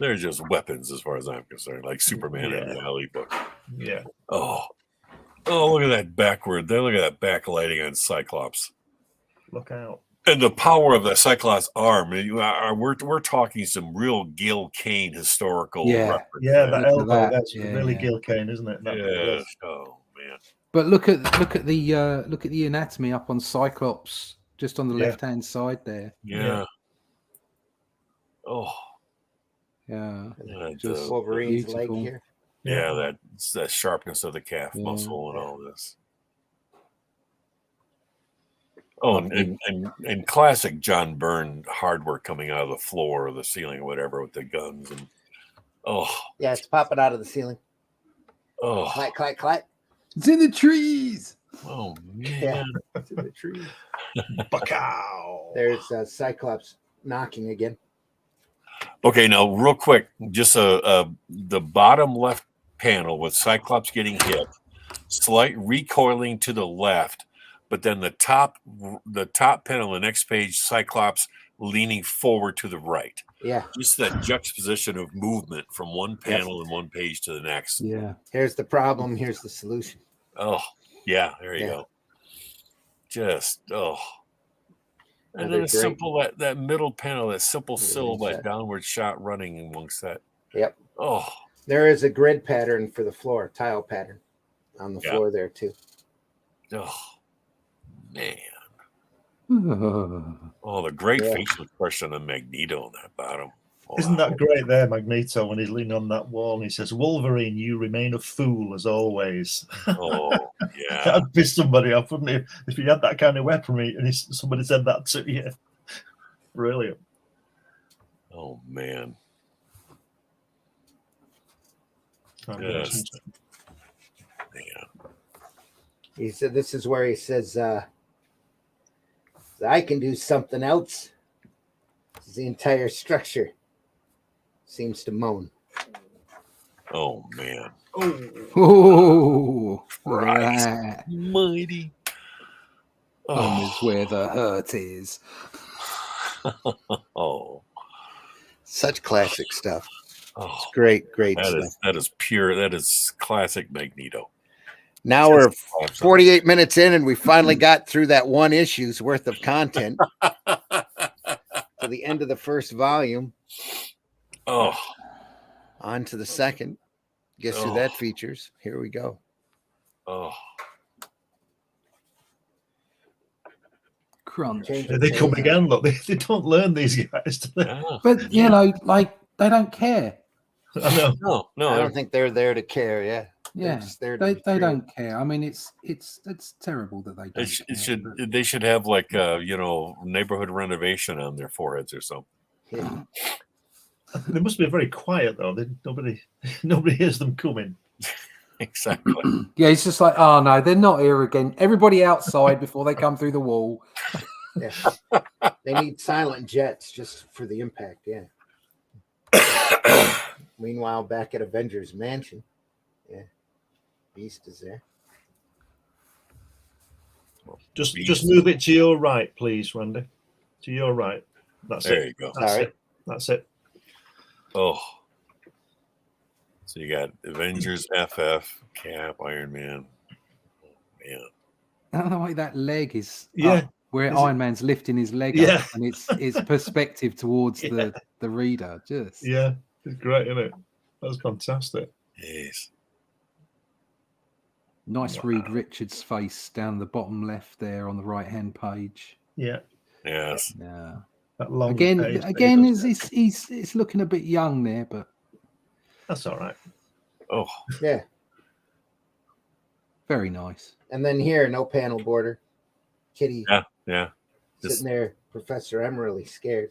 They're just weapons as far as I'm concerned, like Superman in the Alley book. Yeah. Oh, look at that backward. Look at that backlighting on Cyclops. Look out. And the power of the Cyclops arm. We're talking some real Gil Kane historical reference. Yeah, that elbow, that's really Gil Kane, isn't it? Yeah. Oh man. But look at the anatomy up on Cyclops, just on the left-hand side there. Yeah. Oh. Yeah. Just Wolverine's beautiful leg here. Yeah, that sharpness of the calf muscle and all this. Oh, and classic John Byrne hard work coming out of the floor or the ceiling or whatever with the guns and yeah, it's popping out of the ceiling. Oh, Clack, clack, clack. It's in the trees. Oh man, yeah, it's in the trees. Bacow. There's Cyclops knocking again. Okay, now real quick, just the bottom left panel with Cyclops getting hit, slight recoiling to the left. But then the top panel, the next page, Cyclops leaning forward to the right. Yeah. Just that juxtaposition of movement from one panel and one page to the next. Yeah. Here's the problem. Here's the solution. Oh, yeah. There you go. Just, And then a simple, that middle panel, that simple silhouette downward shot running amongst that. Yep. Oh. There is a grid pattern for the floor, tile pattern on the floor there too. Oh. Man. Oh, the great facial expression of Magneto on that bottom. Wow. Isn't that great there, Magneto, when he's leaning on that wall and he says, Wolverine, you remain a fool as always. Oh, yeah. That'd piss somebody off, wouldn't it? If you had that kind of weaponry and somebody said that to you. Brilliant. Oh, man. Yes. Man. He said, this is where he says, I can do something else. The entire structure seems to moan. Oh man! Oh, right, mighty. Home is where the hurt is. Oh, such classic stuff. Oh, it's great stuff. That is pure. That is classic Magneto. Now we're 48 minutes in, and we finally got through that one issue's worth of content. To the end of the first volume. Oh. On to the second. Guess who that features? Here we go. Oh. Crunch. They come again, look. They don't learn, these guys, do they? But, you know, like, they don't care. I know. No. I don't think they're there to care, yeah. Yeah, they don't care. I mean, it's terrible that they don't. They should have like neighborhood renovation on their foreheads or something. Yeah. They must be very quiet though. Nobody hears them coming. Exactly. Yeah, it's just like, oh no, they're not here again. Everybody outside before they come through the wall. Yeah. They need silent jets just for the impact. Yeah. Meanwhile, back at Avengers Mansion. Yeah. Beast is there. Just move it to your right, please, Randy. To your right. That's it. There you go. All right. That's it. Oh. So you got Avengers, FF, Cap, Iron Man. Oh, man. I don't know why that leg is where Is Iron Man's lifting his leg up, and it's perspective towards the reader. Just it's great, isn't it? That was fantastic. Yes. Nice Reed Richards face down the bottom left there on the right-hand page. Yeah. Yes. Yeah. That long Again, page that he does there. he's looking a bit young there, but That's all right. Oh, Yeah. very nice. And then here, no panel border. Kitty yeah. sitting there, Professor Emerly scared.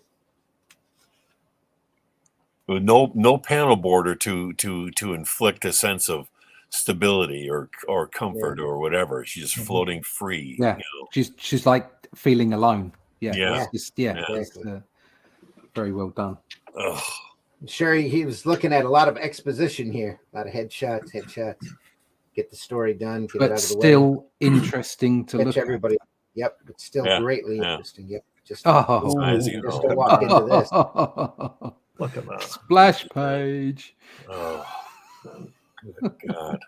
With no panel border to inflict a sense of stability or comfort or whatever. She's just floating free. Yeah. You know? She's like feeling alone. Yeah. Yeah. Exactly. Very well done. Ugh. I'm sure he was looking at a lot of exposition here, a lot of headshots. Get the story done, get it But out of the way. still interesting to Catch look everybody. at. Yep, it's still greatly interesting. Yep, just Amazing. just to walk into this. Look at that. Splash page. Oh, good God.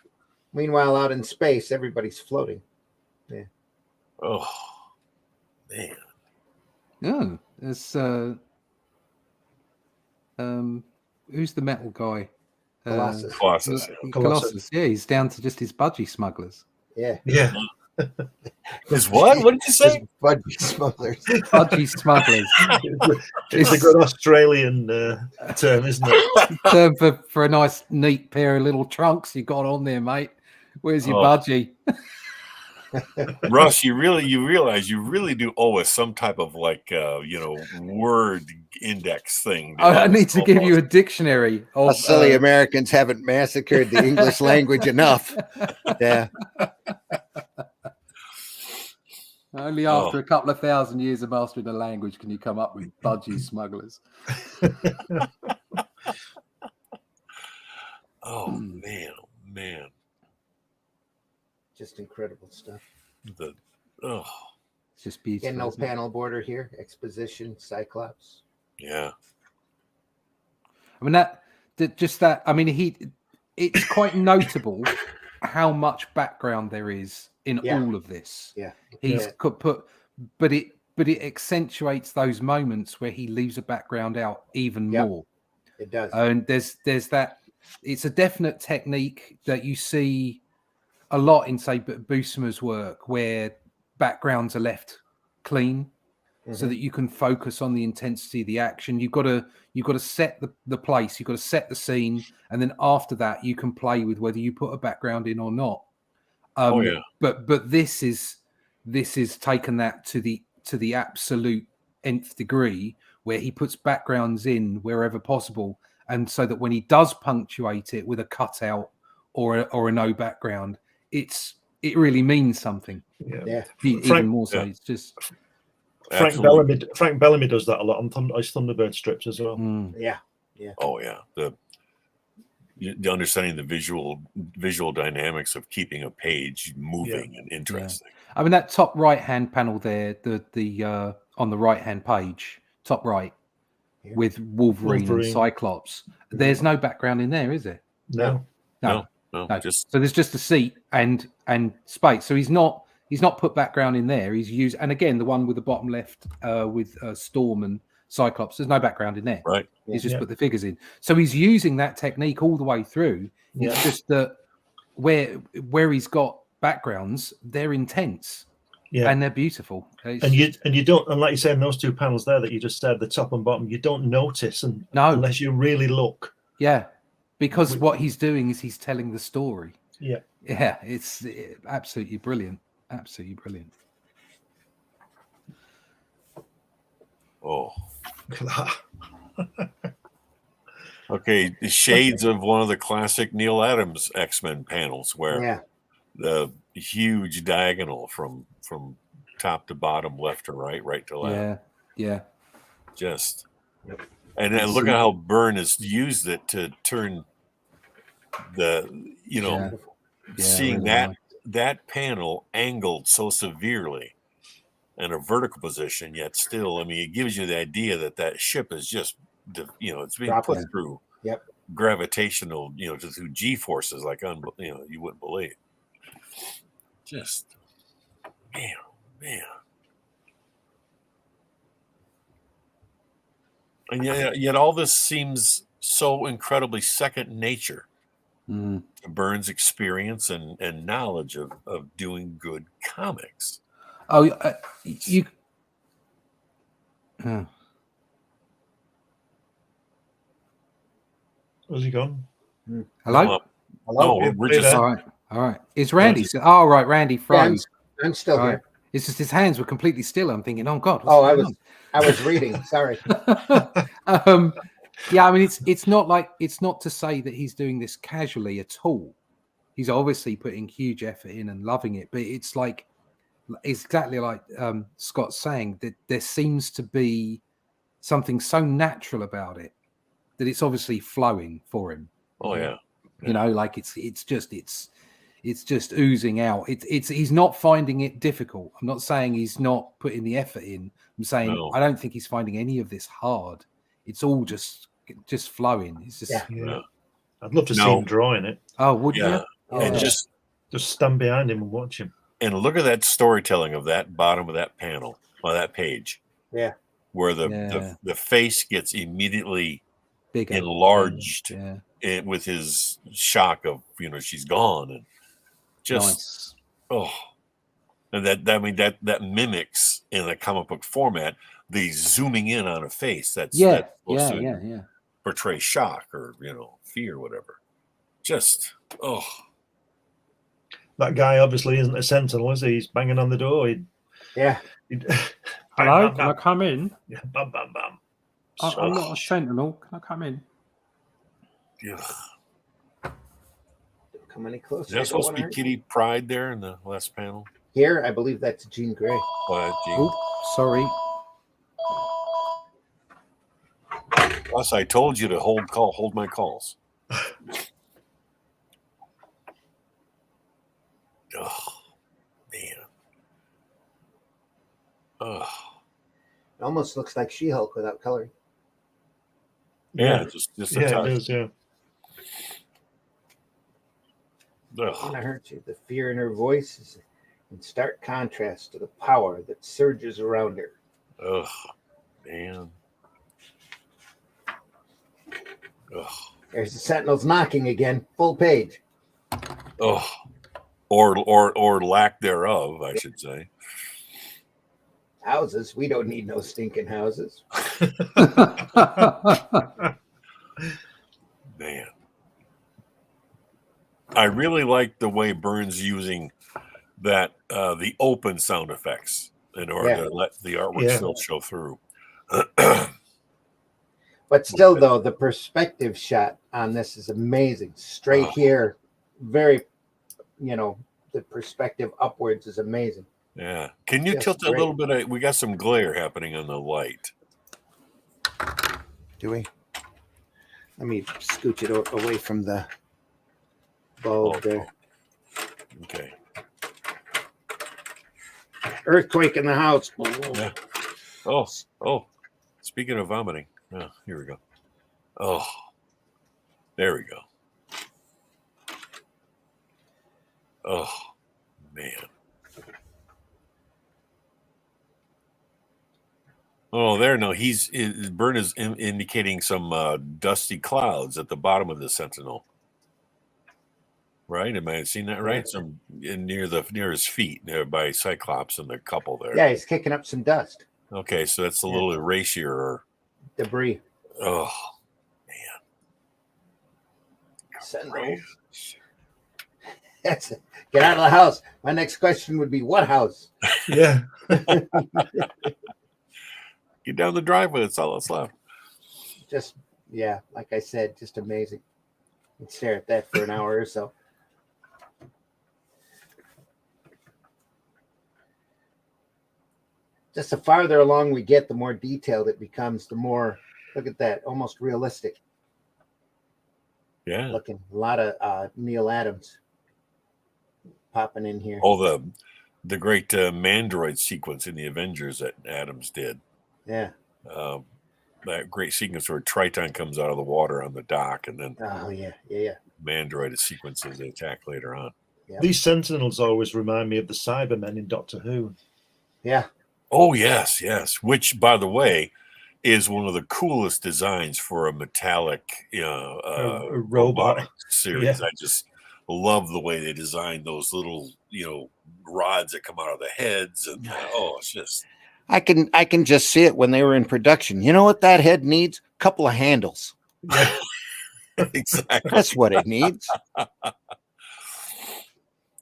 Meanwhile, out in space, everybody's floating. Yeah. Oh, man. Yeah, it's who's the metal guy? Colossus. Colossus. Yeah, he's down to just his budgie smugglers. Yeah. Yeah. Is what? What did you say? Budgie smugglers. Budgie smugglers. It's a good Australian term, isn't it? Term for a nice, neat pair of little trunks you got on there, mate. Where's your budgie? Russ, you realize you really do owe us some type of word index thing. I need to give you a dictionary. Of, Us silly Americans haven't massacred the English language enough. Yeah. Only after a couple of thousand years of mastering the language can you come up with budgie smugglers. Oh man. Just incredible stuff. It's just beautiful. Again, no panel border here. Exposition, Cyclops. Yeah. I mean it's quite notable how much background there is in all of this. Yeah. He's could put, but it accentuates those moments where he leaves a background out even more. It does. And there's that. It's a definite technique that you see a lot in, say, Buscema's work, where backgrounds are left clean, so that you can focus on the intensity of the action. You've got to set the place, you've got to set the scene, and then after that, you can play with whether you put a background in or not. But this is taken that to the absolute nth degree, where he puts backgrounds in wherever possible, and so that when he does punctuate it with a cutout or a no background, it really means something. Yeah. Even more so. It's just Frank Bellamy does that a lot on his Thunderbird strips as well. Yeah. Oh yeah. The understanding the visual dynamics of keeping a page moving and interesting. I mean, that top right hand panel there, the on the right hand page, top right, with Wolverine and Cyclops. There's no background in there, is there? No. Just so there's just a seat and space. So he's not put background in there. He's used, and again, the one with the bottom left with Storm and Cyclops, there's no background in there. Right. He's just put the figures in. So he's using that technique all the way through. It's just that where he's got backgrounds, they're intense. Yeah, and they're beautiful. And you don't, and like you say in those two panels there that you just said, the top and bottom, you don't notice unless you really look. Yeah, because what he's doing is he's telling the story. Yeah, it's absolutely brilliant. Absolutely brilliant. Oh. Okay, the shades of one of the classic Neil Adams X-Men panels where the huge diagonal from top to bottom, left to right to left. Yeah. Just and then look at how Byrne has used it to turn seeing really that panel angled so severely in a vertical position, yet still, I mean, it gives you the idea that ship is just, it's being put through gravitational, just through G forces, like, you wouldn't believe. Just, man. And yet all this seems so incredibly second nature Byrne's experience and knowledge of doing good comics. Oh, you. Where's he gone? Hello? Hello? No, we're just All right. It's Randy. Oh, right. Randy froze. I'm still All here. right. It's just his hands were completely still. I'm thinking, oh God. Oh, I was reading. Sorry. Yeah, I mean, it's not to say that he's doing this casually at all. He's obviously putting huge effort in and loving it, but it's exactly like Scott's saying, that there seems to be something so natural about it that it's obviously flowing for him. Oh yeah. You know, like it's just oozing out. He's not finding it difficult. I'm not saying he's not putting the effort in. I'm saying I don't think he's finding any of this hard. It's all just flowing. It's just yeah. I'd love to see him drawing it. Oh, would you? And just stand behind him and watch him. And look at that storytelling of that bottom of that panel on that page. Yeah. Where the face gets immediately bigger, enlarged with his shock of, she's gone, and just and that mimics in a comic book format the zooming in on a face that's supposed to portray shock or fear or whatever. Just that guy obviously isn't a sentinel, is he? He's banging on the door. Hello, can I come in? Yeah, bam, bam, bam. I'm not a sentinel. Can I come in? Yeah. Come any closer? Is that supposed to be Kitty Pryde there in the last panel? Here, I believe that's Jean Grey. Jean. Sorry. Plus, I told you to hold my calls. Oh man. Oh. It almost looks like She-Hulk without coloring. Yeah, just a touch. It is, yeah. I want to hurt you. The fear in her voice is in stark contrast to the power that surges around her. Ugh, man. Ugh. There's the Sentinels knocking again. Full page. Oh, or lack thereof, I should say. Houses. We don't need no stinking houses. Man. I really like the way Byrne's using that the open sound effects in order to let the artwork still show through. But still, though, the perspective shot on this is amazing. Straight here, very, the perspective upwards is amazing. Yeah. Can you tilt a little bit? We got some glare happening on the light. Do we? Let me scooch it away from the bulb there. Okay. Earthquake in the house. Yeah. Oh. Speaking of vomiting. Oh, here we go. Oh. There we go. Oh, man. Oh, there. No, Byrne is indicating some dusty clouds at the bottom of the Sentinel. Right? Am I seen that right? Some near his feet, there by Cyclops and the couple there. Yeah, he's kicking up some dust. Okay, so that's a little erasure or debris. Oh man. Sentinels. That's it. Get out of the house. My next question would be, what house? Yeah. Get down the driveway. That's all that's left. Just, like I said, just amazing. You can stare at that for an hour or so. Just the farther along we get, the more detailed it becomes, the more, look at that, almost realistic. Yeah. Looking, a lot of Neil Adams popping in here. Oh, the great Mandroid sequence in the Avengers that Adams did. Yeah. That great sequence where Triton comes out of the water on the dock, and then Mandroid sequences the attack later on. Yep. These Sentinels always remind me of the Cybermen in Doctor Who. Yeah. Oh yes. Which, by the way, is one of the coolest designs for a metallic, a robot robotic series. Yeah. I just love the way they designed those little, rods that come out of the heads, and it's just. I can just see it when they were in production. You know what that head needs? A couple of handles. Yeah. Exactly. That's what it needs.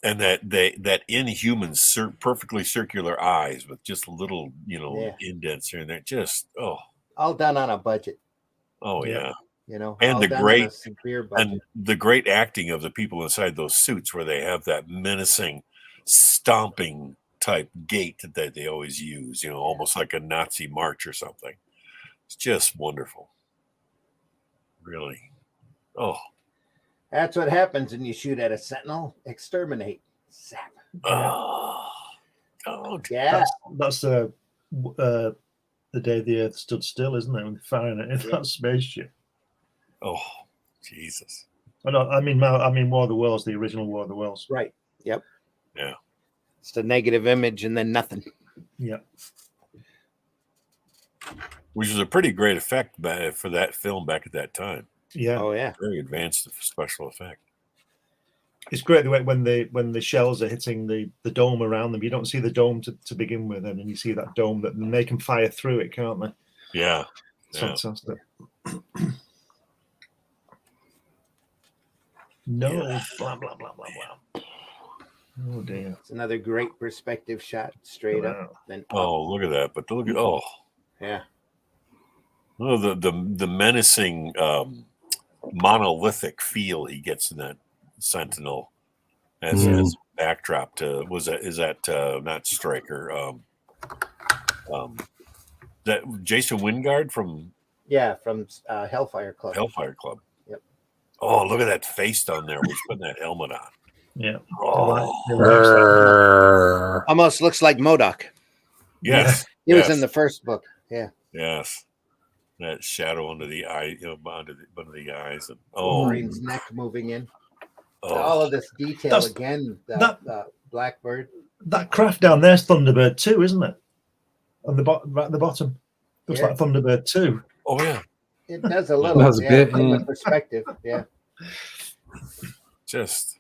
And that inhuman, perfectly circular eyes with just little, indents here and there. Just all done on a budget. Yeah. And the great and the great acting of the people inside those suits, where they have that menacing, stomping type gait that they always use. Almost like a Nazi march or something. It's just wonderful. Really. That's what happens when you shoot at a sentinel. Exterminate. Zap. Yeah. That's the day the Earth stood still, isn't it? When they're firing it in that spaceship. Oh, Jesus. I mean War of the Worlds, the original War of the Worlds. Right. Yep. Yeah. It's the negative image and then nothing. Yeah. Which was a pretty great effect for that film back at that time. Yeah. Oh yeah. Very advanced special effect. It's great the way when the shells are hitting the dome around them. You don't see the dome to begin with, and then you see that dome that they can fire through it, can't they? Yeah. It's fantastic. No, blah blah blah blah blah. Oh dear. It's another great perspective shot, straight up. Then look at that! But look at yeah. Oh, the menacing monolithic feel he gets in that Sentinel as backdrop to is that not Stryker that Jason Wingard from Hellfire Club. Yep. Oh, look at that face down there when he's putting that helmet on. Yeah. Almost looks like MODOK. Yes. He was in the first book. Yeah. Yes. That shadow under the eye, under the eyes, and Wolverine's neck moving in. All of this detail again. The Blackbird. That craft down there's Thunderbird 2, isn't it? On the right at the bottom, looks like Thunderbird 2. Oh yeah, it does a little. That's a bit from the perspective. Yeah. Just.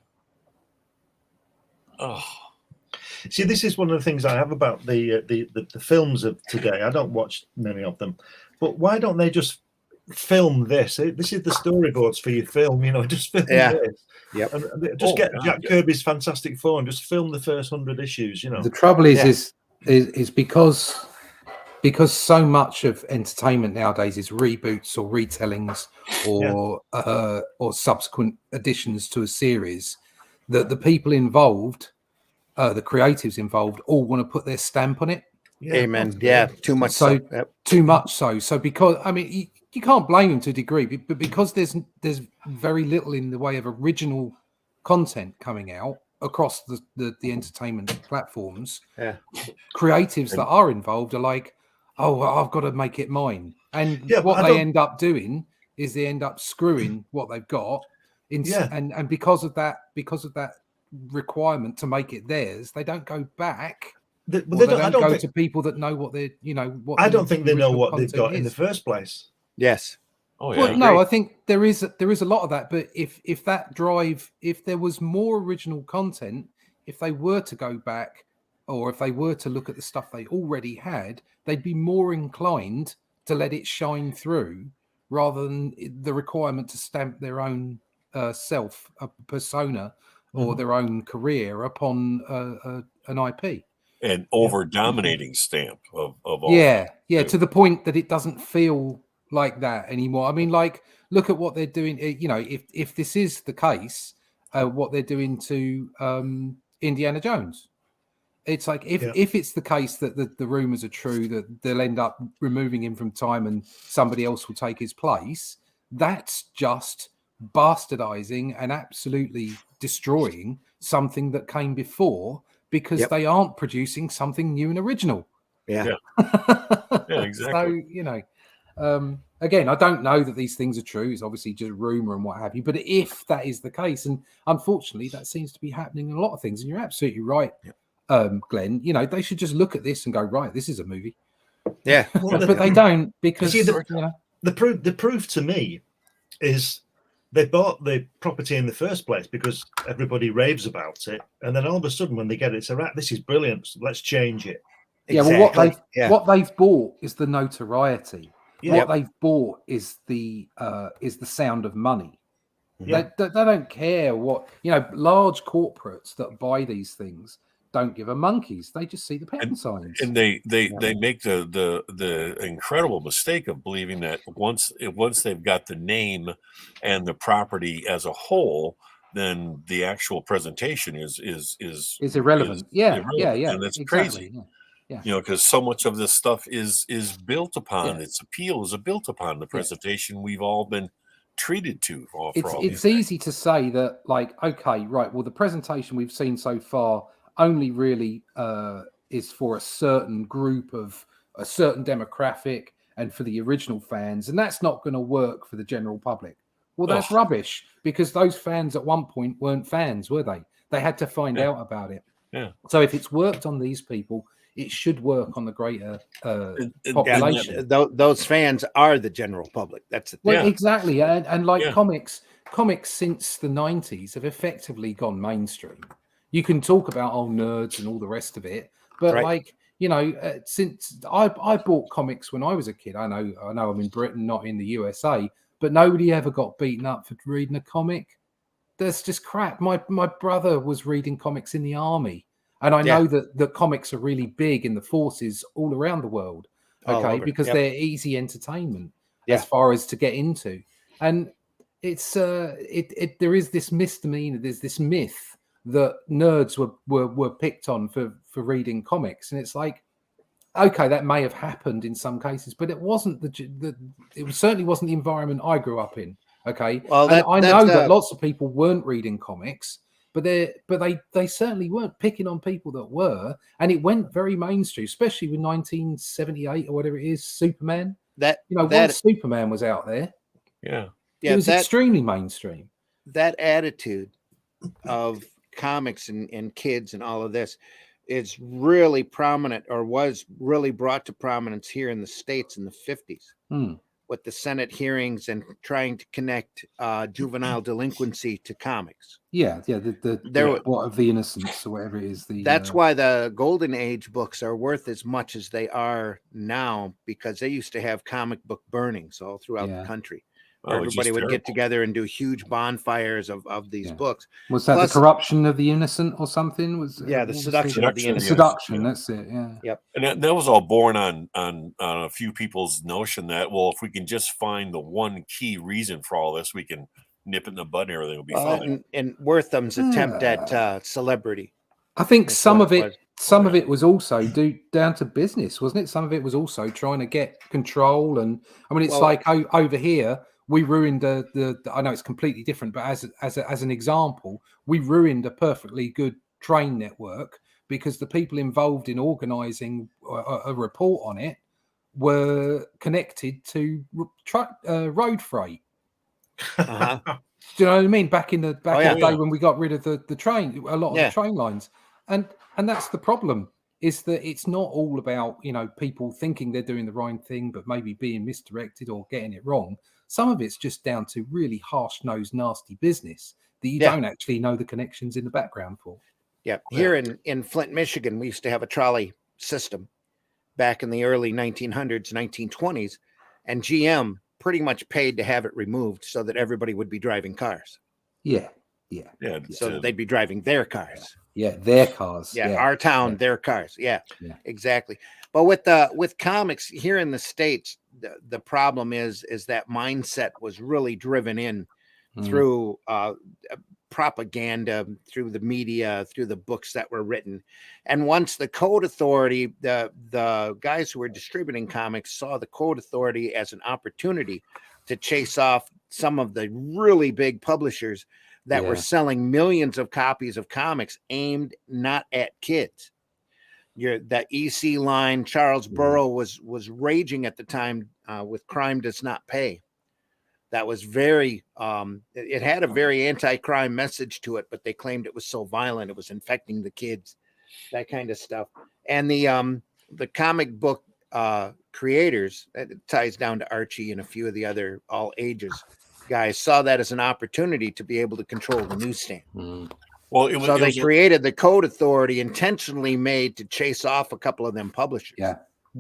See, this is one of the things I have about the films of today. I don't watch many of them, but why don't they just film this? This is the storyboards for your film, just film this. Yep. And just get Jack Kirby's Fantastic Four and just film the first 100 issues. The trouble is because so much of entertainment nowadays is reboots or retellings or subsequent additions to a series, that the people involved, the creatives involved, all want to put their stamp on it. Yeah, amen. Yeah, too much. Too much so. So because you can't blame them to a degree, but because there's very little in the way of original content coming out across the entertainment platforms, creatives that are involved are like, oh, well, I've got to make it mine. And what they end up doing is they end up screwing what they've got. And because of that requirement to make it theirs, they don't go back. They don't go to people that know what they're, what I don't think they know what they've got in the first place. Yes. Oh yeah. Well, no, I think there is a lot of that. But if that drive, if there was more original content, if they were to go back, or if they were to look at the stuff they already had, they'd be more inclined to let it shine through rather than the requirement to stamp their own self, a persona, or their own career upon an IP. An over dominating stamp of all. Yeah, to the point that it doesn't feel like that anymore. I mean, like, look at what they're doing. If this is the case, what they're doing to Indiana Jones, it's like if it's the case that the rumors are true, that they'll end up removing him from time and somebody else will take his place. That's just bastardizing and absolutely destroying something that came before, because they aren't producing something new and original. Yeah, exactly. So, again, I don't know that these things are true. It's obviously just rumor and what have you. But if that is the case, and unfortunately that seems to be happening in a lot of things, and you're absolutely right, Glenn, they should just look at this and go, right, this is a movie. Yeah. but they don't, because See, you know, the proof to me is they bought the property in the first place because everybody raves about it, and then all of a sudden when they get it, it's right, this is brilliant, so let's change it. yeah. Well, what they've bought is the notoriety. Yeah. What they've bought is the sound of money. Yeah. They don't care what, you know. Large corporates that buy these things don't give a monkeys. They just see the pound signs. And they make the incredible mistake of believing that once they've got the name and the property as a whole, then the actual presentation is irrelevant. Yeah. And that's exactly. crazy. Yeah. You know, because so much of this stuff is built upon its appeal is built upon the presentation we've all been treated to. It's easy to say that, like, okay, right, well, the presentation we've seen so far only really is for a certain group of a certain demographic and for the original fans, and that's not going to work for the general public. Well, that's rubbish, because those fans at one point weren't fans, were they? They had to find out about it. Yeah. So if it's worked on these people, it should work on the greater population. Those fans are the general public. That's the thing. Well, exactly. And like comics since the 90s have effectively gone mainstream. You can talk about nerds and all the rest of it, but like, you know, since I bought comics when I was a kid. I know I'm in Britain, not in the USA, but nobody ever got beaten up for reading a comic. That's just crap. My brother was reading comics in the army. And I know that comics are really big in the forces all around the world, okay, because they're easy entertainment as far as to get into. And it's there is this misdemeanor, there's this myth that nerds were picked on for reading comics, and it's like, okay, that may have happened in some cases, but it wasn't it certainly wasn't the environment I grew up in. Okay, well, I know that lots of people weren't reading comics. But they certainly weren't picking on people that were, and it went very mainstream, especially with 1978 or whatever it is, Superman. Once Superman was out there, it was extremely mainstream. That attitude of comics and kids and all of this is really prominent, or was really brought to prominence here in the States in the 50s. With the Senate hearings and trying to connect juvenile delinquency to comics. The What of the Innocents or whatever it is. That's why the Golden Age books are worth as much as they are now, because they used to have comic book burnings all throughout the country. Everybody would get together and do huge bonfires of these books. Was that the corruption of the innocent or something? The seduction of the innocent. Seduction, that's it. Yeah. Yep. And that was all born on a few people's notion that, well, if we can just find the one key reason for all this, we can nip it in the bud and everything will be fine. And Wortham's attempt at celebrity. I think some of it was also down to business, wasn't it? Some of it was also trying to get control, and I mean, it's like over here. We ruined I know it's completely different, but as an example, we ruined a perfectly good train network because the people involved in organising a report on it were connected to road freight. Do you know what I mean? Back in the day when we got rid of the train, a lot of the train lines, and that's the problem. Is that it's not all about, you know, people thinking they're doing the right thing, but maybe being misdirected or getting it wrong. Some of it's just down to really harsh-nosed, nasty business that you don't actually know the connections in the background for. Yeah. Here in Flint, Michigan, we used to have a trolley system back in the early 1900s, 1920s, and GM pretty much paid to have it removed so that everybody would be driving cars. Yeah. So that they'd be driving their cars. Yeah, their cars. Yeah, our town, their cars. Yeah, exactly. But with comics here in the States, the problem is that mindset was really driven in through propaganda, through the media, through the books that were written. And once the Code Authority, the guys who were distributing comics saw the Code Authority as an opportunity to chase off some of the really big publishers that were selling millions of copies of comics aimed not at kids. That EC line, Charles Burrow was raging at the time with Crime Does Not Pay. That was very, it had a very anti-crime message to it, but they claimed it was so violent, it was infecting the kids, that kind of stuff. And the comic book creators, that ties down to Archie and a few of the other all ages guys, saw that as an opportunity to be able to control the newsstand. Well, So they created the Code Authority, intentionally made to chase off a couple of them publishers. Yeah.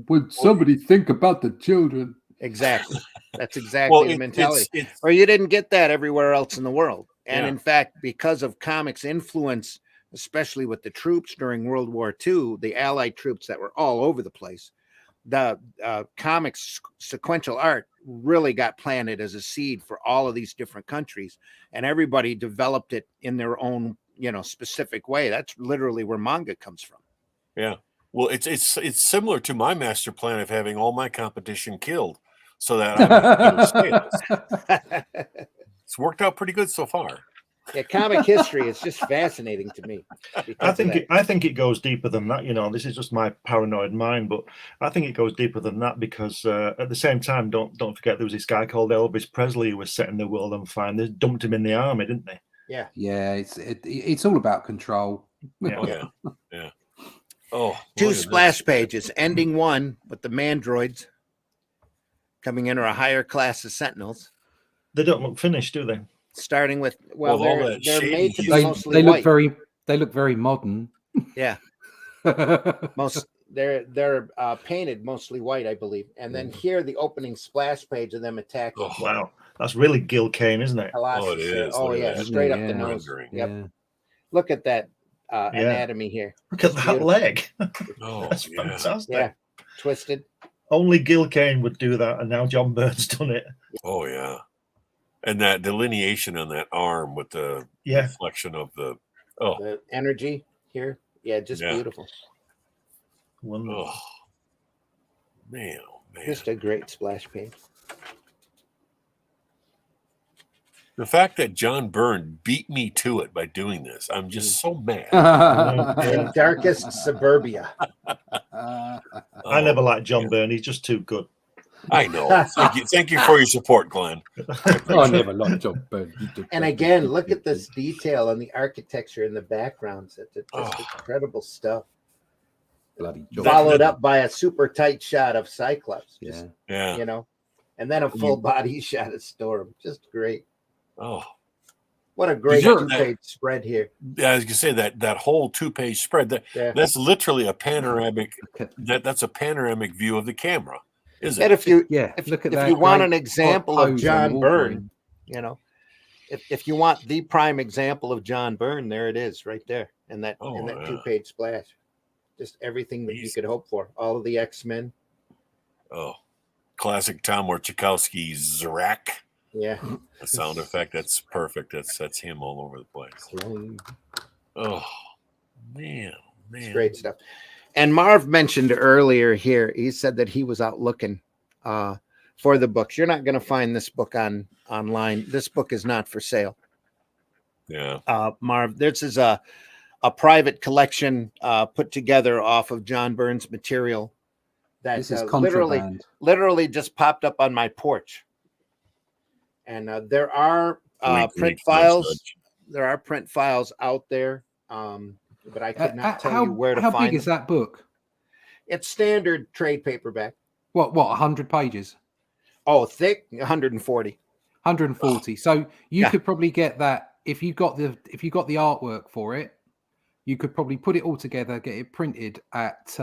Would somebody think about the children? Exactly. That's exactly the mentality. Or you didn't get that everywhere else in the world. And in fact, because of comics' influence, especially with the troops during World War II, the Allied troops that were all over the place, the comics sequential art really got planted as a seed for all of these different countries, and everybody developed it in their own, specific way. That's literally where manga comes from. Yeah. Well, it's similar to my master plan of having all my competition killed so that it's worked out pretty good so far. Yeah, comic history is just fascinating to me. I think it goes deeper than that. This is just my paranoid mind, but I think it goes deeper than that because at the same time, don't forget there was this guy called Elvis Presley who was setting the world on fire. They dumped him in the army, didn't they? Yeah. Yeah, it's all about control. Yeah. Oh, 2 splash pages, ending one with the mandroids coming in, or a higher class of sentinels. They don't look finished, do they? Starting with they're made to be mostly they look white. They look very modern. Yeah. They're painted mostly white, I believe. And then here the opening splash page of them attacking. Oh, wow. That's really Gil Kane, isn't it? Oh, it is. Oh, yeah, straight up the nose. Yep. Yeah. Look at that anatomy here. Look at that leg. Oh, that's fantastic. Yeah, twisted. Only Gil Kane would do that, and now John Byrne's done it. Oh, yeah. And that delineation on that arm with the reflection of the energy here. Yeah, just beautiful. Wonderful. Oh, man. Just a great splash page. The fact that John Byrne beat me to it by doing this, I'm just so mad. In darkest suburbia. I never liked John Byrne. He's just too good. I know. Thank you for your support, Glenn. I never liked John Byrne. And again, look at this detail on the architecture in the backgrounds. It's just incredible stuff. Bloody followed up by a super tight shot of Cyclops. Yeah. And then a full body shot of Storm. Just great. Oh, what a great 2-page spread here. Yeah, I was gonna say that whole 2-page spread. That's literally a panoramic. That's a panoramic view of the camera, isn't it? And if you look at if you want an example of John Byrne, if you want the prime example of John Byrne, there it is, right there, in that 2-page splash. Just everything that you could hope for. All of the X-Men. Oh, classic Tom Wachowski's Zorak. Yeah. The sound effect, that's perfect. That's him all over the place. Oh, man. It's great stuff. And Marv mentioned earlier here, he said that he was out looking for the books. You're not going to find this book online. This book is not for sale. Yeah. Marv, this is a private collection put together off of John Byrne's material that this is literally just popped up on my porch. And there are print files. There are print files out there, but I could not tell you where to find them. How big is that book? It's standard trade paperback. What 100 pages? Oh, thick, 140. 140. So you could probably get that if you got the artwork for it. You could probably put it all together, get it printed at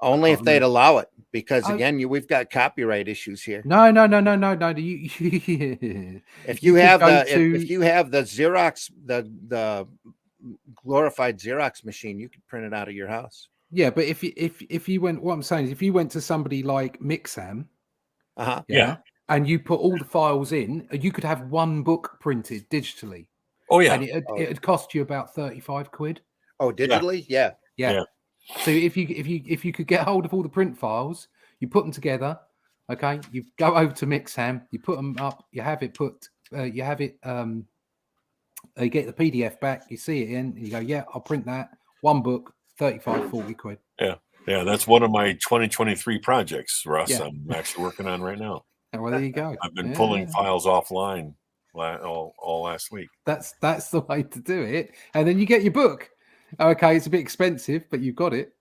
only if they'd allow it, because again, we've got copyright issues here. No. If you have the Xerox, the glorified Xerox machine, you could print it out of your house. Yeah, but if you went, what I'm saying is, if you went to somebody like Mixam, and you put all the files in, you could have one book printed digitally. Oh yeah, and it'd cost you about 35 quid. Oh, digitally, yeah. So if you could get hold of all the print files, you put them together. Okay, you go over to Mixam, you put them up, you have it put, you get the PDF back, you see it in, you go, yeah, I'll print that one book, 35, 40 quid. Yeah, that's one of my 2023 projects, Russ. I'm actually working on right now. Well, there you go. I've been pulling files offline all last week. That's the way to do it, and then you get your book. Okay, it's a bit expensive, but you've got it.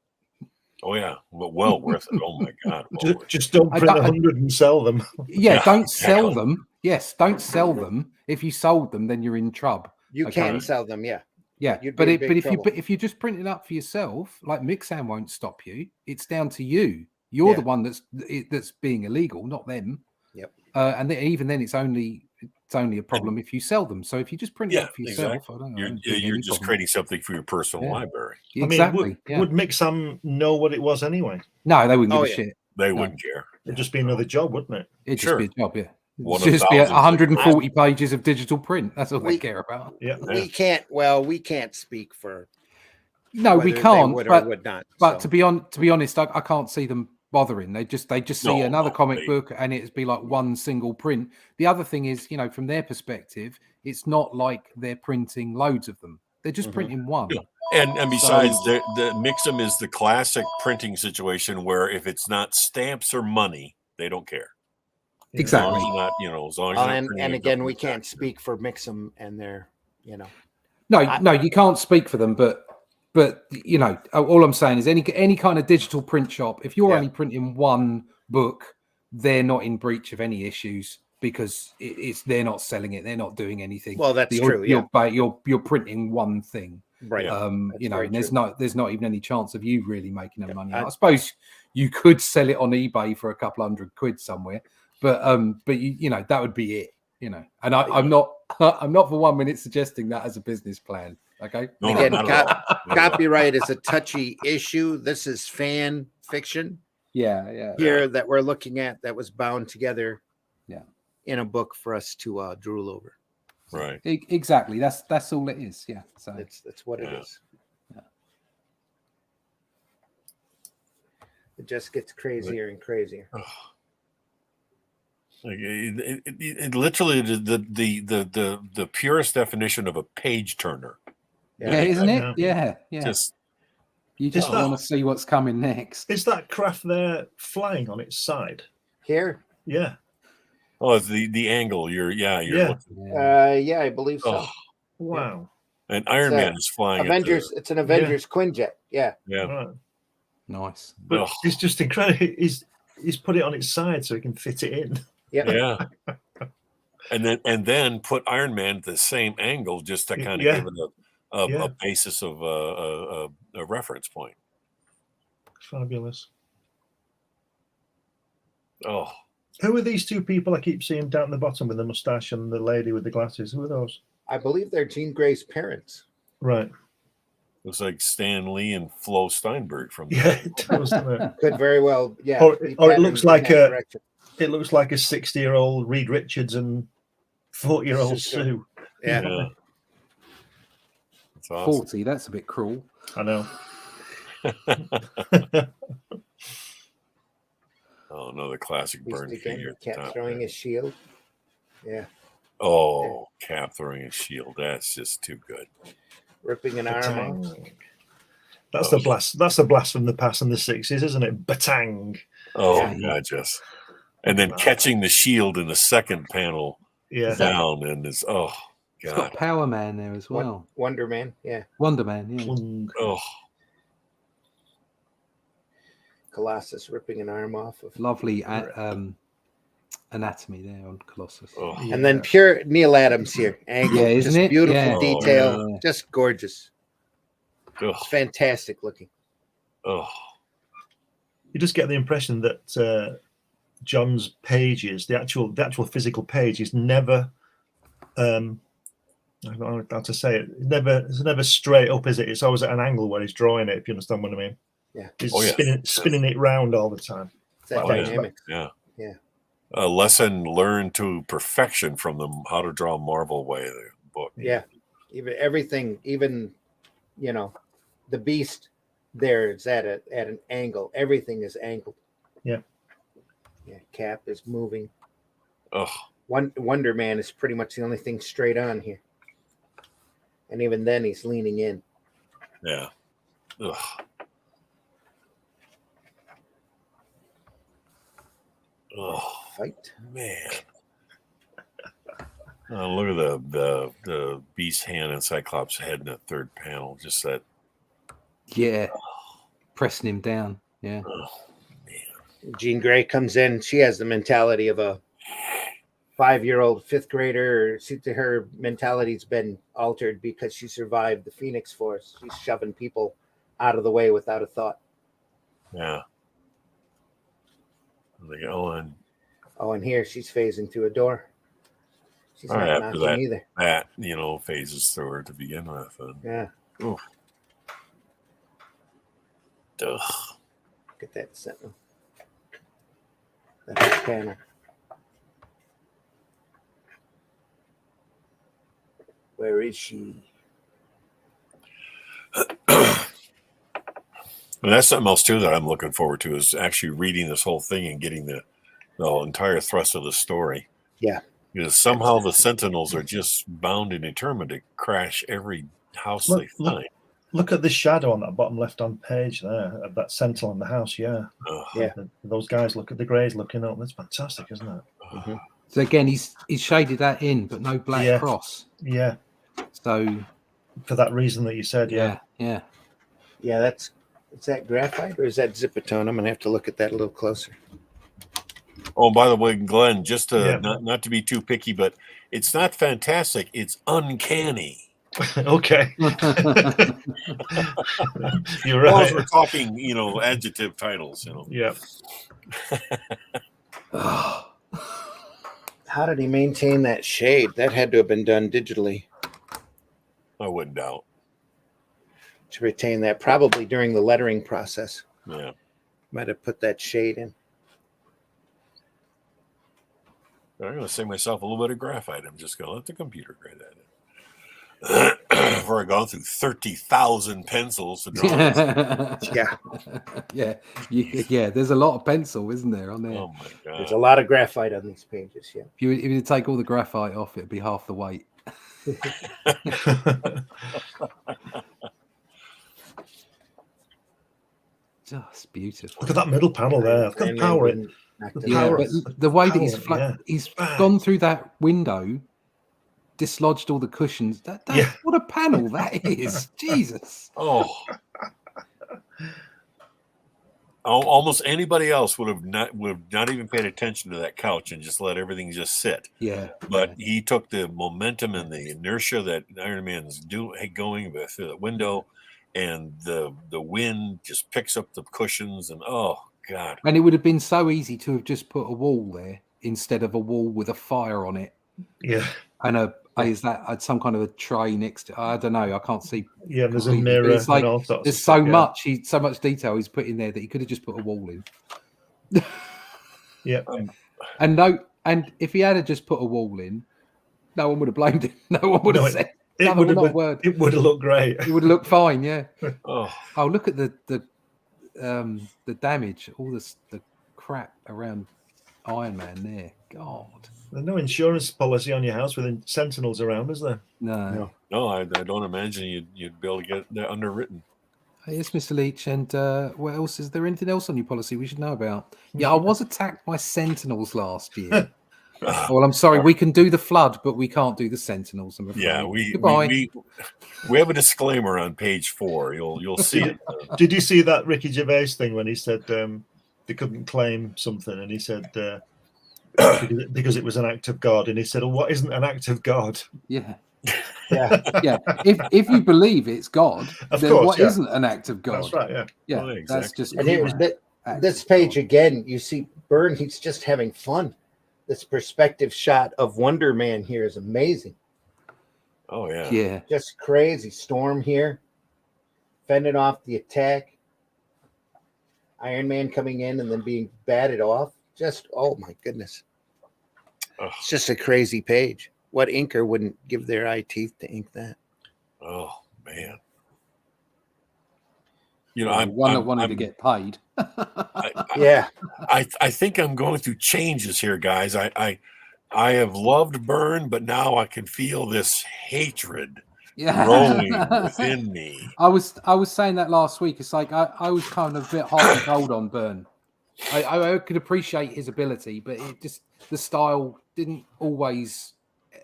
Oh yeah, well worth it. Oh my God. Just don't print 100 and sell them. Yeah, don't sell them. Yes, don't sell them. If you sold them, then you're in trouble. You can sell them, yeah. Yeah, You'd but be in big trouble. if you just print it up for yourself, like Mixam won't stop you. It's down to you. You're the one that's being illegal, not them. Yep. And then, even then, it's only a problem if you sell them. So if you just print it up for yourself, exactly. I don't know. You're just creating something for your personal library. Exactly. I mean, would Mixam know what it was anyway? No, they wouldn't give a shit. They wouldn't care. It'd just be another job, wouldn't it? It'd just be a job, yeah. One It'd just be 140 pages of digital print. That's all they care about. Yeah. We can't. Well, we can't speak for. No, we can't. Would but or would not, but to be honest, I can't see them bothering. They just see another comic book and it'd be like one single print. The other thing is, from their perspective, it's not like they're printing loads of them. They're just printing one. Yeah. And besides, the Mixam is the classic printing situation where if it's not stamps or money, they don't care. Exactly. As long as you're not, and again, we can't speak for Mixam and their, No, you can't speak for them, but all I'm saying is any kind of digital print shop, if you're only printing one book, they're not in breach of any issues because they're not selling it, they're not doing anything. Well, that's true. You're printing one thing, right? And there's not even any chance of you really making any money. I suppose you could sell it on eBay for a couple £100 somewhere, but that would be it. And I'm not for 1 minute suggesting that as a business plan. Okay. Again, copyright is a touchy issue. This is fan fiction. Yeah. Here that we're looking at that was bound together. Yeah. In a book for us to drool over. Right. Exactly. That's all it is. Yeah. So that's what it is. Yeah. It just gets crazier and crazier. It literally the purest definition of a page turner. Yeah, isn't it? Yeah. You just want to see what's coming next. Is that craft there flying on its side? Here? Yeah. Oh, it's the angle. You're looking. I believe so. Oh, wow. And Iron Man is flying. Avengers. It's an Avengers Quinjet. Yeah. Yeah. Right. Nice. But it's just incredible. He's put it on its side so he can fit it in. Yeah. And then put Iron Man at the same angle just to kind of give it a basis of a reference point. Fabulous. Oh. Who are these two people I keep seeing down at the bottom with the mustache and the lady with the glasses? Who are those? I believe they're Jean Grey's parents. Right. Looks like Stan Lee and Flo Steinberg from it does, doesn't it? Could very well, yeah. Or it looks like a 60-year-old Reed Richards and 40-year-old Sue. Yeah. That's awesome. 40, that's a bit cruel. I know. Oh, another classic Byrne figure. Cap throwing his shield. Yeah. Oh, Cap throwing his shield. That's just too good. Ripping an arm off. That's the blast. That's a blast from the past in the 60s, isn't it? Batang. Oh, God, yes. And then catching the shield in the second panel down, and it's God. It's got Power Man there as well. Wonder Man, yeah. Wonder Man, yeah. Oh. Colossus ripping an arm off of lovely anatomy there on Colossus. Oh. And then pure Neil Adams here. Angle, isn't it? Beautiful detail, just gorgeous. It's fantastic looking. Oh. You just get the impression that John's pages, the actual physical page, is never I don't know how to say it. It's never straight up, is it? It's always at an angle where he's drawing it, if you understand what I mean. Yeah. He's spinning it round all the time. That dynamic. Yeah. Yeah. A lesson learned to perfection from the How to Draw Marvel Way book. Yeah. Even everything, the beast there is at an angle. Everything is angled. Yeah. Yeah. Cap is moving. Oh. Wonder Man is pretty much the only thing straight on here. And even then he's leaning in. Yeah. Ugh. Oh, fight, man! Look at the beast hand and Cyclops head in the third panel. Just that, pressing him down. Yeah. Jean Grey comes in. She has the mentality of a 5-year-old fifth grader. Her mentality's been altered because she survived the Phoenix Force. She's shoving people out of the way without a thought. Yeah. And here she's phasing through a door. She's All not right, after knocking either. That phases through her to begin with. Yeah. Ugh. Get that sentinel. That's Tanner. Where is she? And that's something else too that I'm looking forward to, is actually reading this whole thing and getting the entire thrust of the story. Yeah. Because somehow the Sentinels are just bound and determined to crash every house they find. Look at the shadow on that bottom left-hand page there of that Sentinel in the house. Yeah. Yeah. Those guys look at the Greys looking up. That's fantastic, isn't it? Mm-hmm. So again, he's shaded that in, but no black cross. Yeah. So for that reason that you said, yeah. Is that graphite or is that zipatone? I'm gonna have to look at that a little closer. Oh, by the way, Glenn, just to not to be too picky, but it's not fantastic. It's uncanny. Okay. You're Well, right. we're talking, adjective titles, Yeah. How did he maintain that shade? That had to have been done digitally. I wouldn't doubt. To retain that, probably during the lettering process. Yeah. Might have put that shade in. I'm going to save myself a little bit of graphite. I'm just going to let the computer grade that in. Before I go through 30,000 pencils to draw this. Yeah. There's a lot of pencil, isn't there, on there? Oh my god. There's a lot of graphite on these pages. Yeah. If you take all the graphite off, it'd be half the weight. Just beautiful. Look at that middle panel there. Look at the power in. But the way that he's gone through that window, dislodged all the cushions. What a panel that is! Jesus. Oh. Almost anybody else would have not even paid attention to that couch and just let everything just sit. Yeah. But he took the momentum and the inertia that Iron Man's going through the window, and the wind just picks up the cushions, and oh god. And it would have been so easy to have just put a wall there instead of a wall with a fire on it. Yeah. And is that some kind of a tray next to? I don't know. I can't see. Yeah, there's a mirror. It's like, and all sorts there's of so stuff, much. So much detail he's put in there that he could have just put a wall in. Yeah. And if he had just put a wall in, no one would have blamed him. No one would have said. It would have looked great. It would have looked fine. Yeah. Oh, look at the damage. All the crap around Iron Man there. God. There's no insurance policy on your house with Sentinels around, is there? No. I don't imagine you'd be able to get that underwritten. Yes, Mr. Leach. And what else? Is there anything else on your policy we should know about? Yeah, I was attacked by Sentinels last year. Well, I'm sorry. We can do the flood, but we can't do the Sentinels. I'm afraid. Yeah, we have a disclaimer on page 4. You'll see it. Did you see that Ricky Gervais thing when he said they couldn't claim something, and he said because it was an act of God, and he said, "Well, what isn't an act of God?" Yeah. Yeah. If you believe it's God, then what isn't an act of God? That's right. Yeah. Yeah. Oh, exactly. That's just. And here's this page again. You see Byrne. He's just having fun. This perspective shot of Wonder Man here is amazing. Oh yeah. Yeah. Just crazy storm here, fending off the attack. Iron Man coming in and then being batted off. Just, oh my goodness. It's just a crazy page. What inker wouldn't give their eye teeth to ink that? Oh man. I'm wanted to get paid. I think I'm going through changes here, guys. I have loved Byrne, but now I can feel this hatred growing within me. I was saying that last week. It's like I was kind of a bit hot and cold on Byrne. I could appreciate his ability, but it just the style didn't always,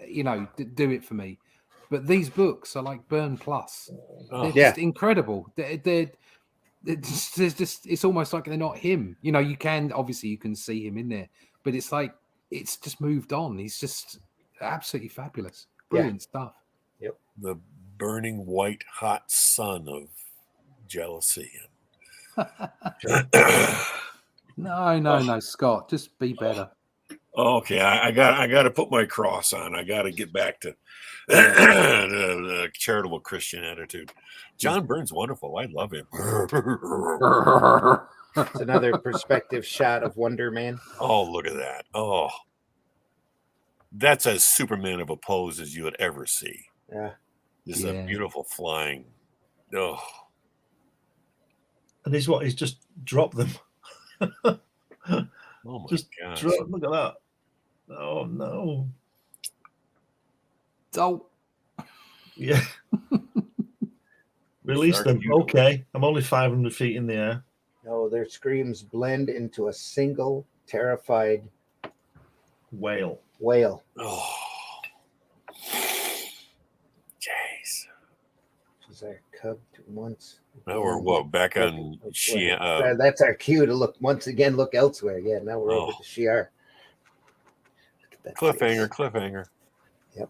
do it for me. But these books are like Byrne plus. They're just incredible. it's almost like they're not him. You know, you can see him in there, but it's like it's just moved on. He's just absolutely fabulous, brilliant stuff. The burning white hot sun of jealousy. No, Scott, just be better. Okay, I got to put my cross on. I got to get back to the charitable Christian attitude. John Byrne's wonderful. I love him. It's another perspective shot of Wonder Man. Oh, look at that. Oh, that's as Superman of a pose as you would ever see. Yeah. Just a beautiful flying. Oh. And he's just dropped them. Oh my gosh. Look at that. Oh no. Oh. Yeah. Release them. Okay. I'm only 500 feet in the air. No, their screams blend into a single terrified whale. Oh. Jeez. She's our cub once. Now we're back on Shi'ar. That's our cue to look look elsewhere. Yeah, now we're over to Shi'ar. Cliffhanger. Yep.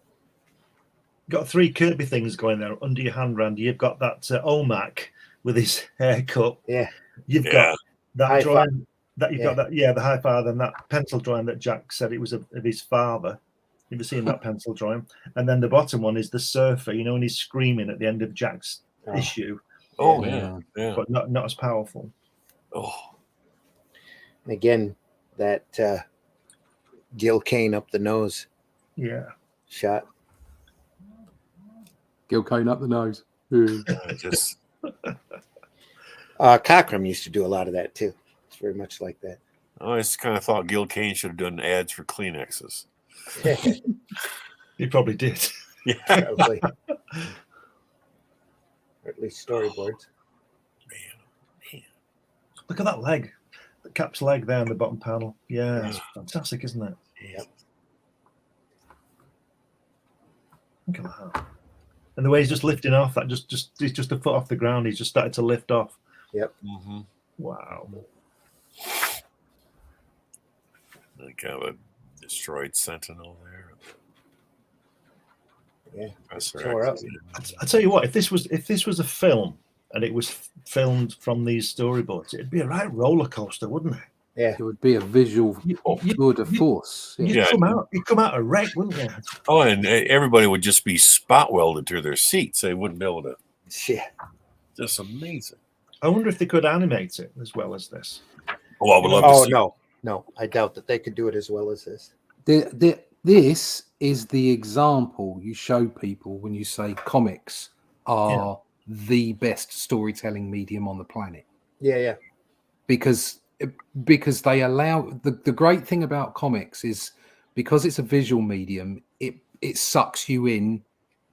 Got 3 Kirby things going there under your hand, Randy. You've got that Omak with his haircut. Yeah. You've got that high drawing. That you've got that. Yeah, the high father and that pencil drawing that Jack said it was of his father. You've seen that pencil drawing, and then the bottom one is the surfer. You know, when he's screaming at the end of Jack's issue. Oh yeah. But not as powerful. Oh. And again, that Gil Kane up the nose. Yeah. Shot. Gil Kane up the nose. Just. Cockrum used to do a lot of that too. It's very much like that. I just kind of thought Gil Kane should have done ads for Kleenexes. He probably did. Yeah. Probably. Or at least storyboards. Man. Look at that leg. The Cap's leg there on the bottom panel. Yeah, it's fantastic, isn't it? Yep. Look at that. And the way he's just lifting off, that he's just a foot off the ground. He's just started to lift off. Yep. Mm-hmm. Wow. Kind of a destroyed Sentinel there. Yeah. I tell you what, if this was a film and it was filmed from these storyboards, it'd be a right roller coaster, wouldn't it? Yeah. It would be a visual tour de force. You'd come out a wreck, wouldn't you? Oh, and everybody would just be spot welded to their seats. They wouldn't be able to. Yeah. Just amazing. I wonder if they could animate it as well as this. Oh, I would love to see. No, I doubt that they could do it as well as this. This is the example you show people when you say comics are the best storytelling medium on the planet. Yeah. Because they allow the great thing about comics is because it's a visual medium, it sucks you in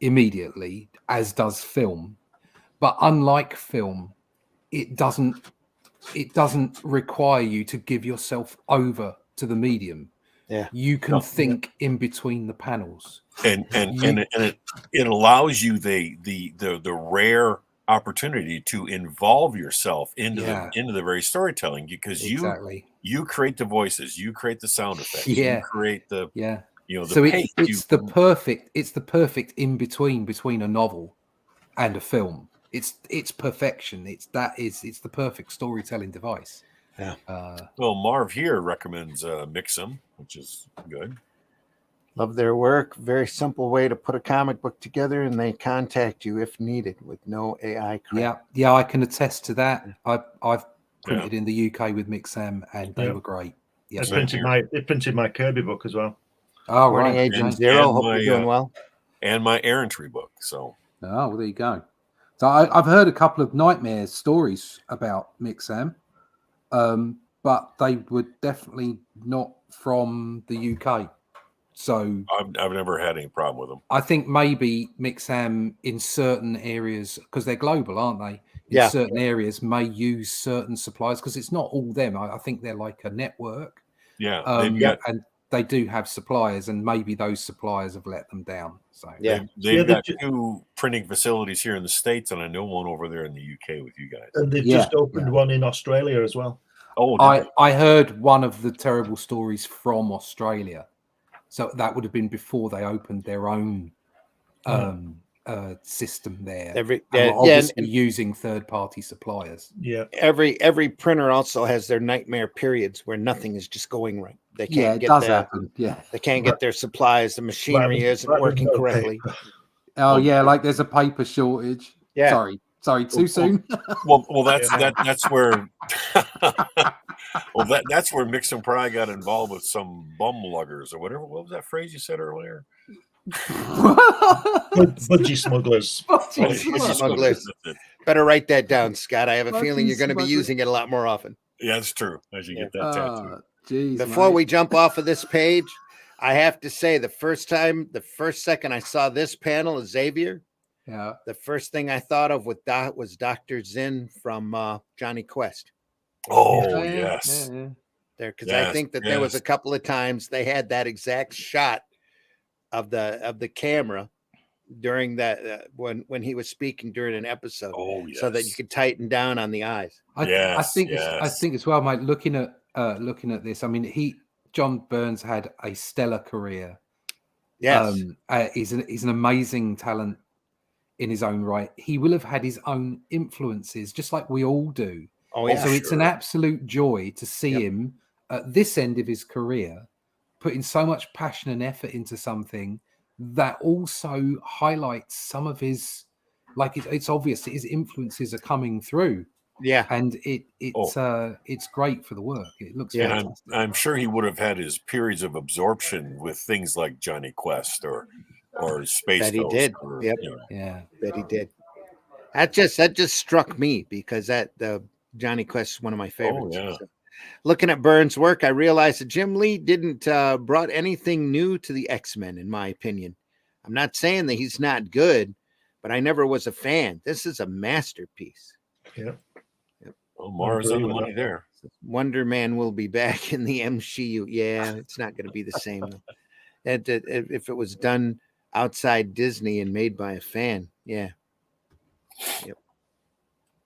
immediately, as does film. But unlike film, it doesn't require you to give yourself over to the medium. Yeah, you can think in between the panels, and it allows you the rare opportunity to involve yourself into the very storytelling, because you create the voices, you create the sound effects, you create the the so pace. It's the perfect in between a novel and a film. It's perfection. It's the perfect storytelling device. Yeah. Well, Marv here recommends Mixem, which is good. Love their work. Very simple way to put a comic book together, and they contact you if needed with no AI crap. Yeah, I can attest to that. I've printed in the UK with Mixem, and they were great. Yeah, they printed my Kirby book as well. Oh, Warning Agent Zero. Hope you're doing well. And my errantry book. So. Oh, well, there you go. So I've heard a couple of nightmare stories about Mixem, but they were definitely not from the UK. So I've never had any problem with them. I think maybe Mixem in certain areas, because they're global, aren't they? In certain areas may use certain suppliers, because it's not all them. I think they're like a network. Yeah. And they do have suppliers, and maybe those suppliers have let them down. So Yeah. They've got 2 printing facilities here in the States, and I know one over there in the UK with you guys. And they've just opened one in Australia as well. Oh, I heard one of the terrible stories from Australia. So that would have been before they opened their own system there. Obviously using third-party suppliers. Yeah. Every printer also has their nightmare periods where nothing is just going right. They can't get happen. Yeah. They can't get their supplies. The machinery isn't working correctly. Oh yeah, like there's a paper shortage. Yeah. Sorry, too soon. Well, that's where that's where Mixon Pry got involved with some bum luggers or whatever. What was that phrase you said earlier? Budgie smugglers. Budgie smugglers. Better write that down, Scott. I have a feeling you're going to be using it a lot more often. Yeah, that's true. As you get that tattoo. Geez, Before we jump off of this page, I have to say the first second I saw this panel of Xavier, the first thing I thought of was Dr. Zinn from Johnny Quest. Oh, yes. There, because I think that there was a couple of times they had that exact shot of the camera during that when he was speaking during an episode. Oh, yes. So that you could tighten down on the eyes. I think as well, mate. Looking at this, I mean, John Byrne's had a stellar career. Yes, he's an amazing talent in his own right. He will have had his own influences, just like we all do. Oh yeah. So it's an absolute joy to see him at this end of his career putting so much passion and effort into something that also highlights some of his, like it's obvious that his influences are coming through. Yeah, and it's great for the work. It looks fantastic. I'm sure he would have had his periods of absorption with things like Johnny Quest or Space that he Ghost. did. That he did. That just struck me because the Johnny Quest is one of my favorites. Oh, yeah. So, looking at Byrne's work, I realized that Jim Lee didn't brought anything new to the X-Men, in my opinion. I'm not saying that he's not good, but I never was a fan. This is a masterpiece. Yeah. Oh, Mars on the money there. Wonder Man will be back in the MCU. Yeah, it's not going to be the same though. If it was done outside Disney and made by a fan, yeah. Yep.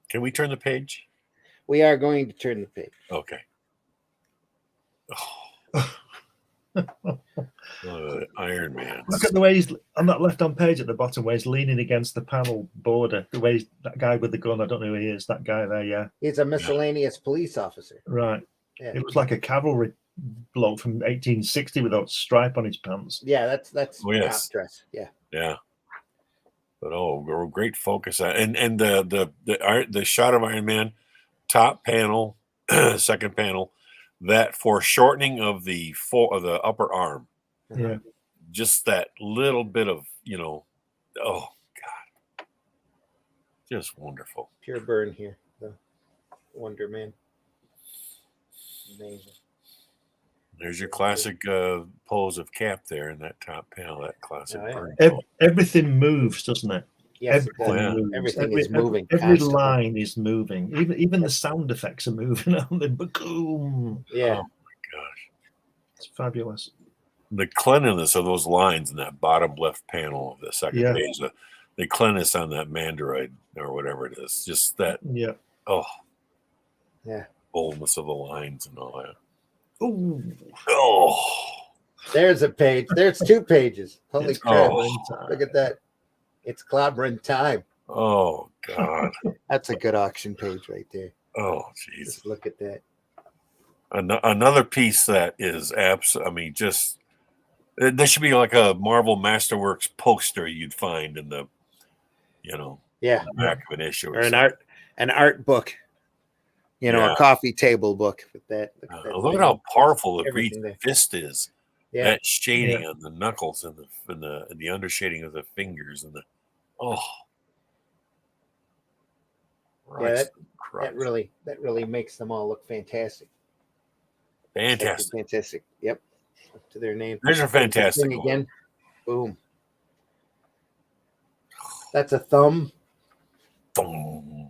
Can we turn the page? We are going to turn the page. Okay. Iron Man. Look at the way he's on that left-hand page at the bottom, where he's leaning against the panel border. The way that guy with the gun, I don't know who he is. That guy there, yeah. He's a miscellaneous police officer. Right. Yeah. It looks like a cavalry bloke from 1860 without a stripe on his pants. Yeah, that's yes. top dress. Yeah. Yeah. But great focus on and the shot of Iron Man, top panel, second panel, that foreshortening of the upper arm. Yeah. Just that little bit of, oh God. Just wonderful. Pure Byrne here. The Wonder Man. Amazing. There's your classic pose of Cap there in that top panel, that classic Byrne. Everything moves, doesn't it? Yes, moves. Everything is moving. Every line is moving. Even the sound effects are moving. Boom. Yeah. Oh my gosh. It's fabulous. The cleanliness of those lines in that bottom left panel of the second page, the cleanliness on that Mandroid or whatever it is, just that. Yeah. Oh. Yeah. Boldness of the lines and all that. Ooh. Oh. There's a page. There's 2 pages. Holy crap. Oh. Look at that. It's clobbering time. Oh, God. That's a good auction page right there. Oh, jeez. Just look at that. Another piece that is just there should be like a Marvel Masterworks poster you'd find in the, back of an issue or an art book. A coffee table book with that. Look at how powerful the Reed's fist is. Yeah. That shading on the knuckles and the undershading of the fingers and that really makes them all look fantastic. Fantastic. Yep. Up to their name. There's a fantastic one. Again. Boom. That's a thumb. Boom.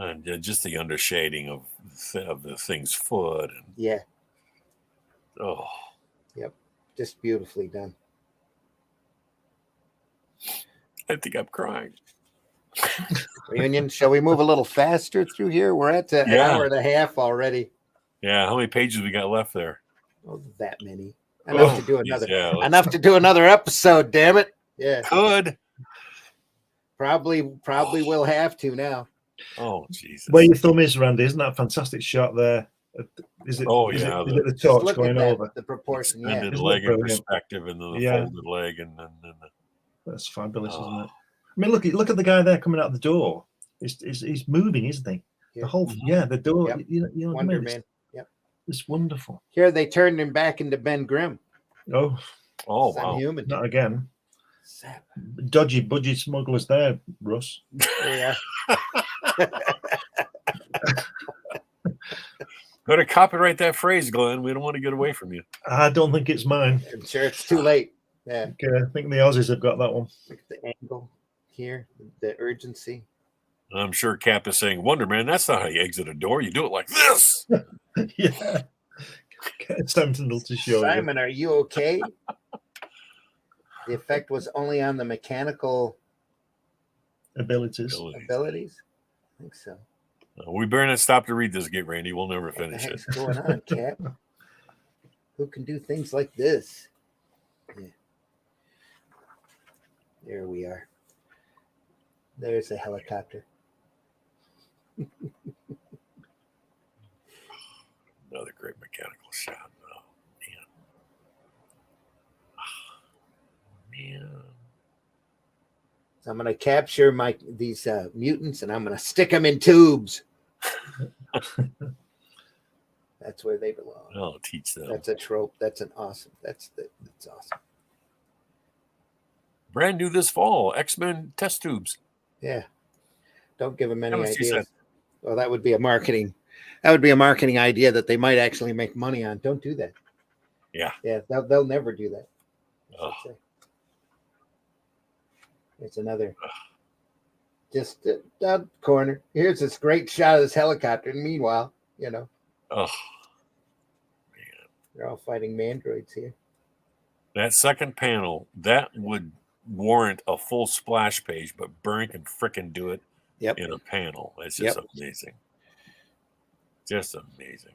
And just the undershading of the thing's foot. And, Yeah. oh. Yep. Just beautifully done. I think I'm crying. Reunion. Shall we move a little faster through here? We're at an hour and a half already. Yeah. How many pages we got left there? Oh, that many. Enough to do another. Yeah, enough to do another episode. Damn it. Yeah. Could. Probably we'll have to now. Oh, Jesus. Where your thumb is, Randy, isn't that a fantastic shot there? Is it? Oh, is yeah, It, is it the torch Look going at that, over? the proportion. Yeah. Extended Isn't leg it in brilliant? perspective, and then the Yeah. folded leg, and then That's fabulous, isn't it? I mean, look at the guy there coming out the door. He's moving, isn't he? Yeah. The whole the door. Yep. You know what I Wonder mean? Man. Yep. It's wonderful. Here they turned him back into Ben Grimm. Oh, oh Some wow. human. not again. Sap. Dodgy budgie smugglers there, Russ. Yeah. Better copyright that phrase, Glenn. We don't want to get away from you. I don't think it's mine. I'm sure it's too late. Yeah. I think the Aussies have got that one. Look at the angle here, the urgency. I'm sure Cap is saying, Wonder Man, that's not how you exit a door. You do it like this. Yeah. Get Sentinel to show Simon, are you okay? The effect was only on the mechanical you abilities. abilities. I think so. We better not stop to read this, Get Randy. We'll never What the finish it. heck's going on, Cap? Who can do things like this? Yeah. There we are. There's a helicopter. Another great mechanical shot. Oh, man. Man. So I'm going to capture these mutants and I'm going to stick them in tubes. That's where they belong. I'll teach them. That's a trope. That's an awesome. That's awesome. Brand new this fall. Xmen test tubes. Yeah. Don't give them any How much you ideas. said? Well, that would be a marketing. That would be a marketing idea that they might actually make money on. Don't do that. Yeah. Yeah. They'll never do that. Oh. It's another. Just that corner. Here's this great shot of this helicopter. And meanwhile, Oh, they're all fighting mandroids here. that second panel, that would warrant a full splash page, but Byrne can frickin' do it in a panel. It's just amazing. Just amazing.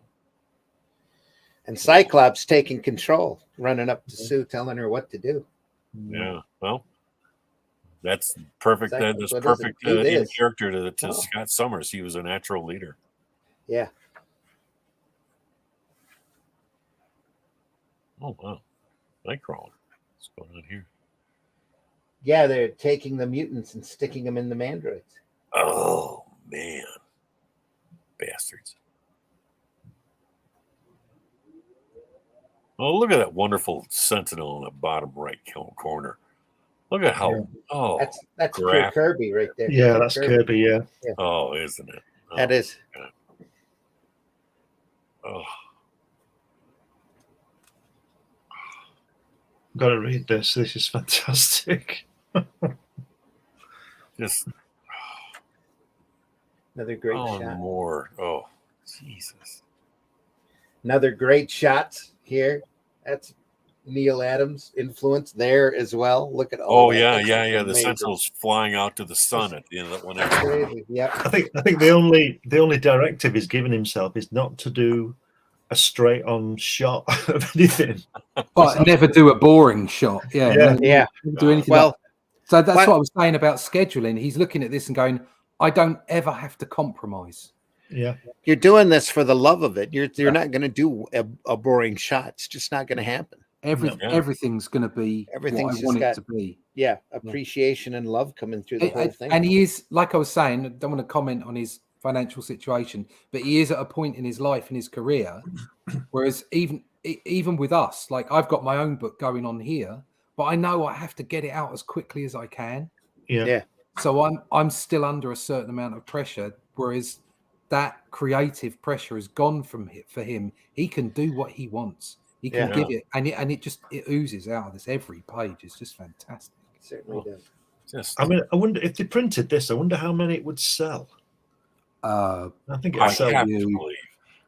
And Cyclops taking control, running up to Sue, telling her what to do. Yeah. Well, that's perfect. Cyclops, That's what perfect does it do in this? character to Scott Summers. He was a natural leader. Yeah. Oh, wow. Nightcrawler. What's going on here? Yeah, they're taking the mutants and sticking them in the mandroids. Oh, man. Bastards. Oh, look at that wonderful sentinel in the bottom right corner. Look at how, That's pure Kirby right there. Yeah, Pure that's Kirby, yeah. Oh, isn't it? Oh, That is. God. Oh. Got to read this. This is fantastic. Just Another great shot. more. Oh, Jesus. Another great shot here. That's Neil Adams' influence there as well. Look at all. Oh, that. yeah, That's yeah. The amazing. sentinel's flying out to the sun at the end of that one. That's crazy. Yep. I think the only directive he's given himself is not to do a straight on shot of anything. But never do a boring shot. Yeah. Yeah. Never do anything. Well, so that's what I was saying about scheduling. He's looking at this and going, I don't ever have to compromise. Yeah. You're doing this for the love of it. You're not going to do a boring shot. It's just not going to happen. Everything's going to be Everything's what I want just it to be. Yeah, appreciation and love coming through the whole thing. And he is, like I was saying, I don't want to comment on his financial situation, but he is at a point in his life, in his career, whereas even with us, like I've got my own book going on here, but I know I have to get it out as quickly as I can. Yeah. So I'm still under a certain amount of pressure, whereas that creative pressure has gone for him. He can do what he wants. He can give it, and it oozes out of this every page. It's just fantastic. It certainly does. Just, I mean, I wonder if they printed this. I wonder how many it would sell. I think I it's so. have to believe.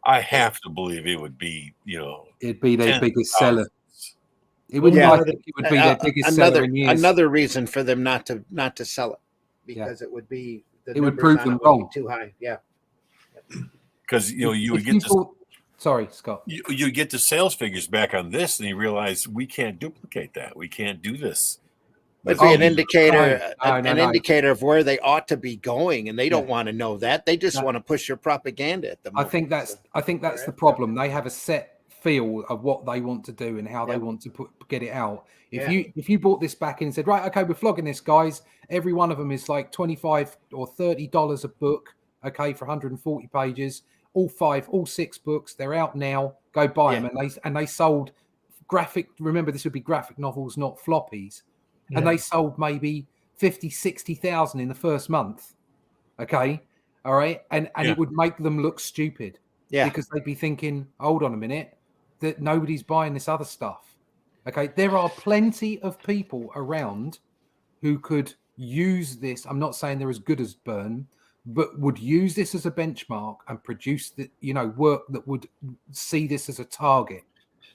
I have to believe it would be, it'd be their tens of biggest seller. thousands. It would. Yeah. I think it would be their biggest seller in years. Another reason for them not to sell it, because it would be it would prove them wrong. Too high. Yeah. Because you would If get you sorry, Scott. you get the sales figures back on this, and you realize we can't duplicate that. We can't do this. It'd be an indicator, No. indicator of where they ought to be going, and they don't want to know that. They just want to push your propaganda at them. I think that's the problem. They have a set feel of what they want to do and how they want to get it out. If you brought this back in and said, right, okay, we're flogging this, guys. Every one of them is like $25 or $30 a book, okay, for 140 pages. All 6 books, they're out now. Go buy them, and they sold graphic. Remember, this would be graphic novels, not floppies. And they sold maybe 50, 60,000 in the first month. Okay. All right. And it would make them look stupid. Yeah. Because they'd be thinking, hold on a minute, that nobody's buying this other stuff. Okay. There are plenty of people around who could use this. I'm not saying they're as good as Byrne, but would use this as a benchmark and produce the, work that would see this as a target.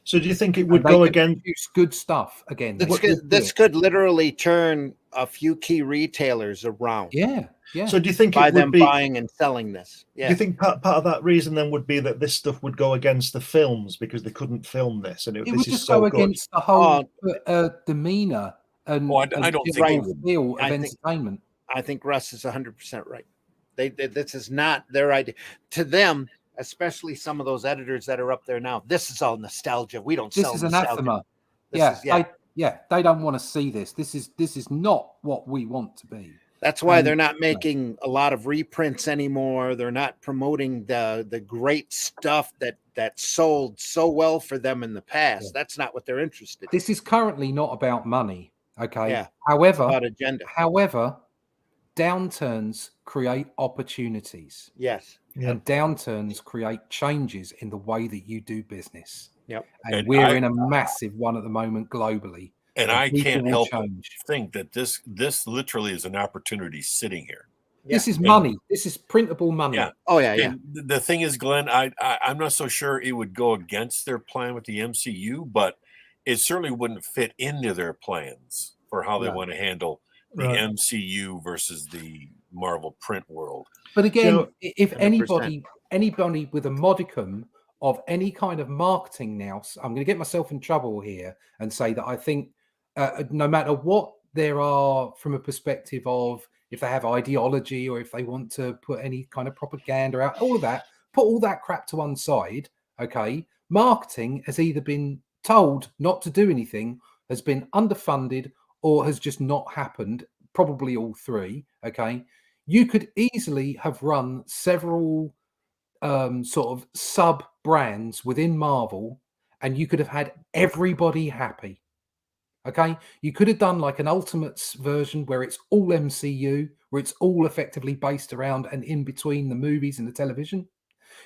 So do you think it would go again? Good stuff again. This could literally turn a few key retailers around. Yeah. So do you think by it would them be buying and selling this? Yeah. Do you think part of that reason then would be that this stuff would go against the films because they couldn't film this, and it this would is just so go good? against the whole demeanor and I don't think feel of entertainment. I think Russ is 100% right. This is not their idea. To them, especially some of those editors that are up there now, this is all nostalgia. We don't sell nostalgia. This is anathema. They don't want to see this. This is not what we want to be. That's why they're not making a lot of reprints anymore. They're not promoting the great stuff that sold so well for them in the past. Yeah. That's not what they're interested in. This is currently not about money. Okay. Yeah. However, about agenda. However, downturns create opportunities. Yes. And downturns create changes in the way that you do business. Yep. And we're in a massive one at the moment globally. And I can't help but think that this literally is an opportunity sitting here. Yeah. This is money. This is printable money. Yeah. Oh, yeah, yeah. And the thing is, Glenn, I'm not so sure it would go against their plan with the MCU, but it certainly wouldn't fit into their plans for how they want to handle the MCU versus the Marvel print world. But again, if anybody with a modicum of any kind of marketing now, I'm going to get myself in trouble here and say that I think no matter what there are from a perspective of if they have ideology or if they want to put any kind of propaganda out, all of that, put all that crap to one side. Okay. Marketing has either been told not to do anything, has been underfunded, or has just not happened. Probably all three. Okay. You could easily have run several sort of sub brands within Marvel, and you could have had everybody happy. Okay, you could have done like an Ultimates version where it's all MCU, where it's all effectively based around and in between the movies and the television.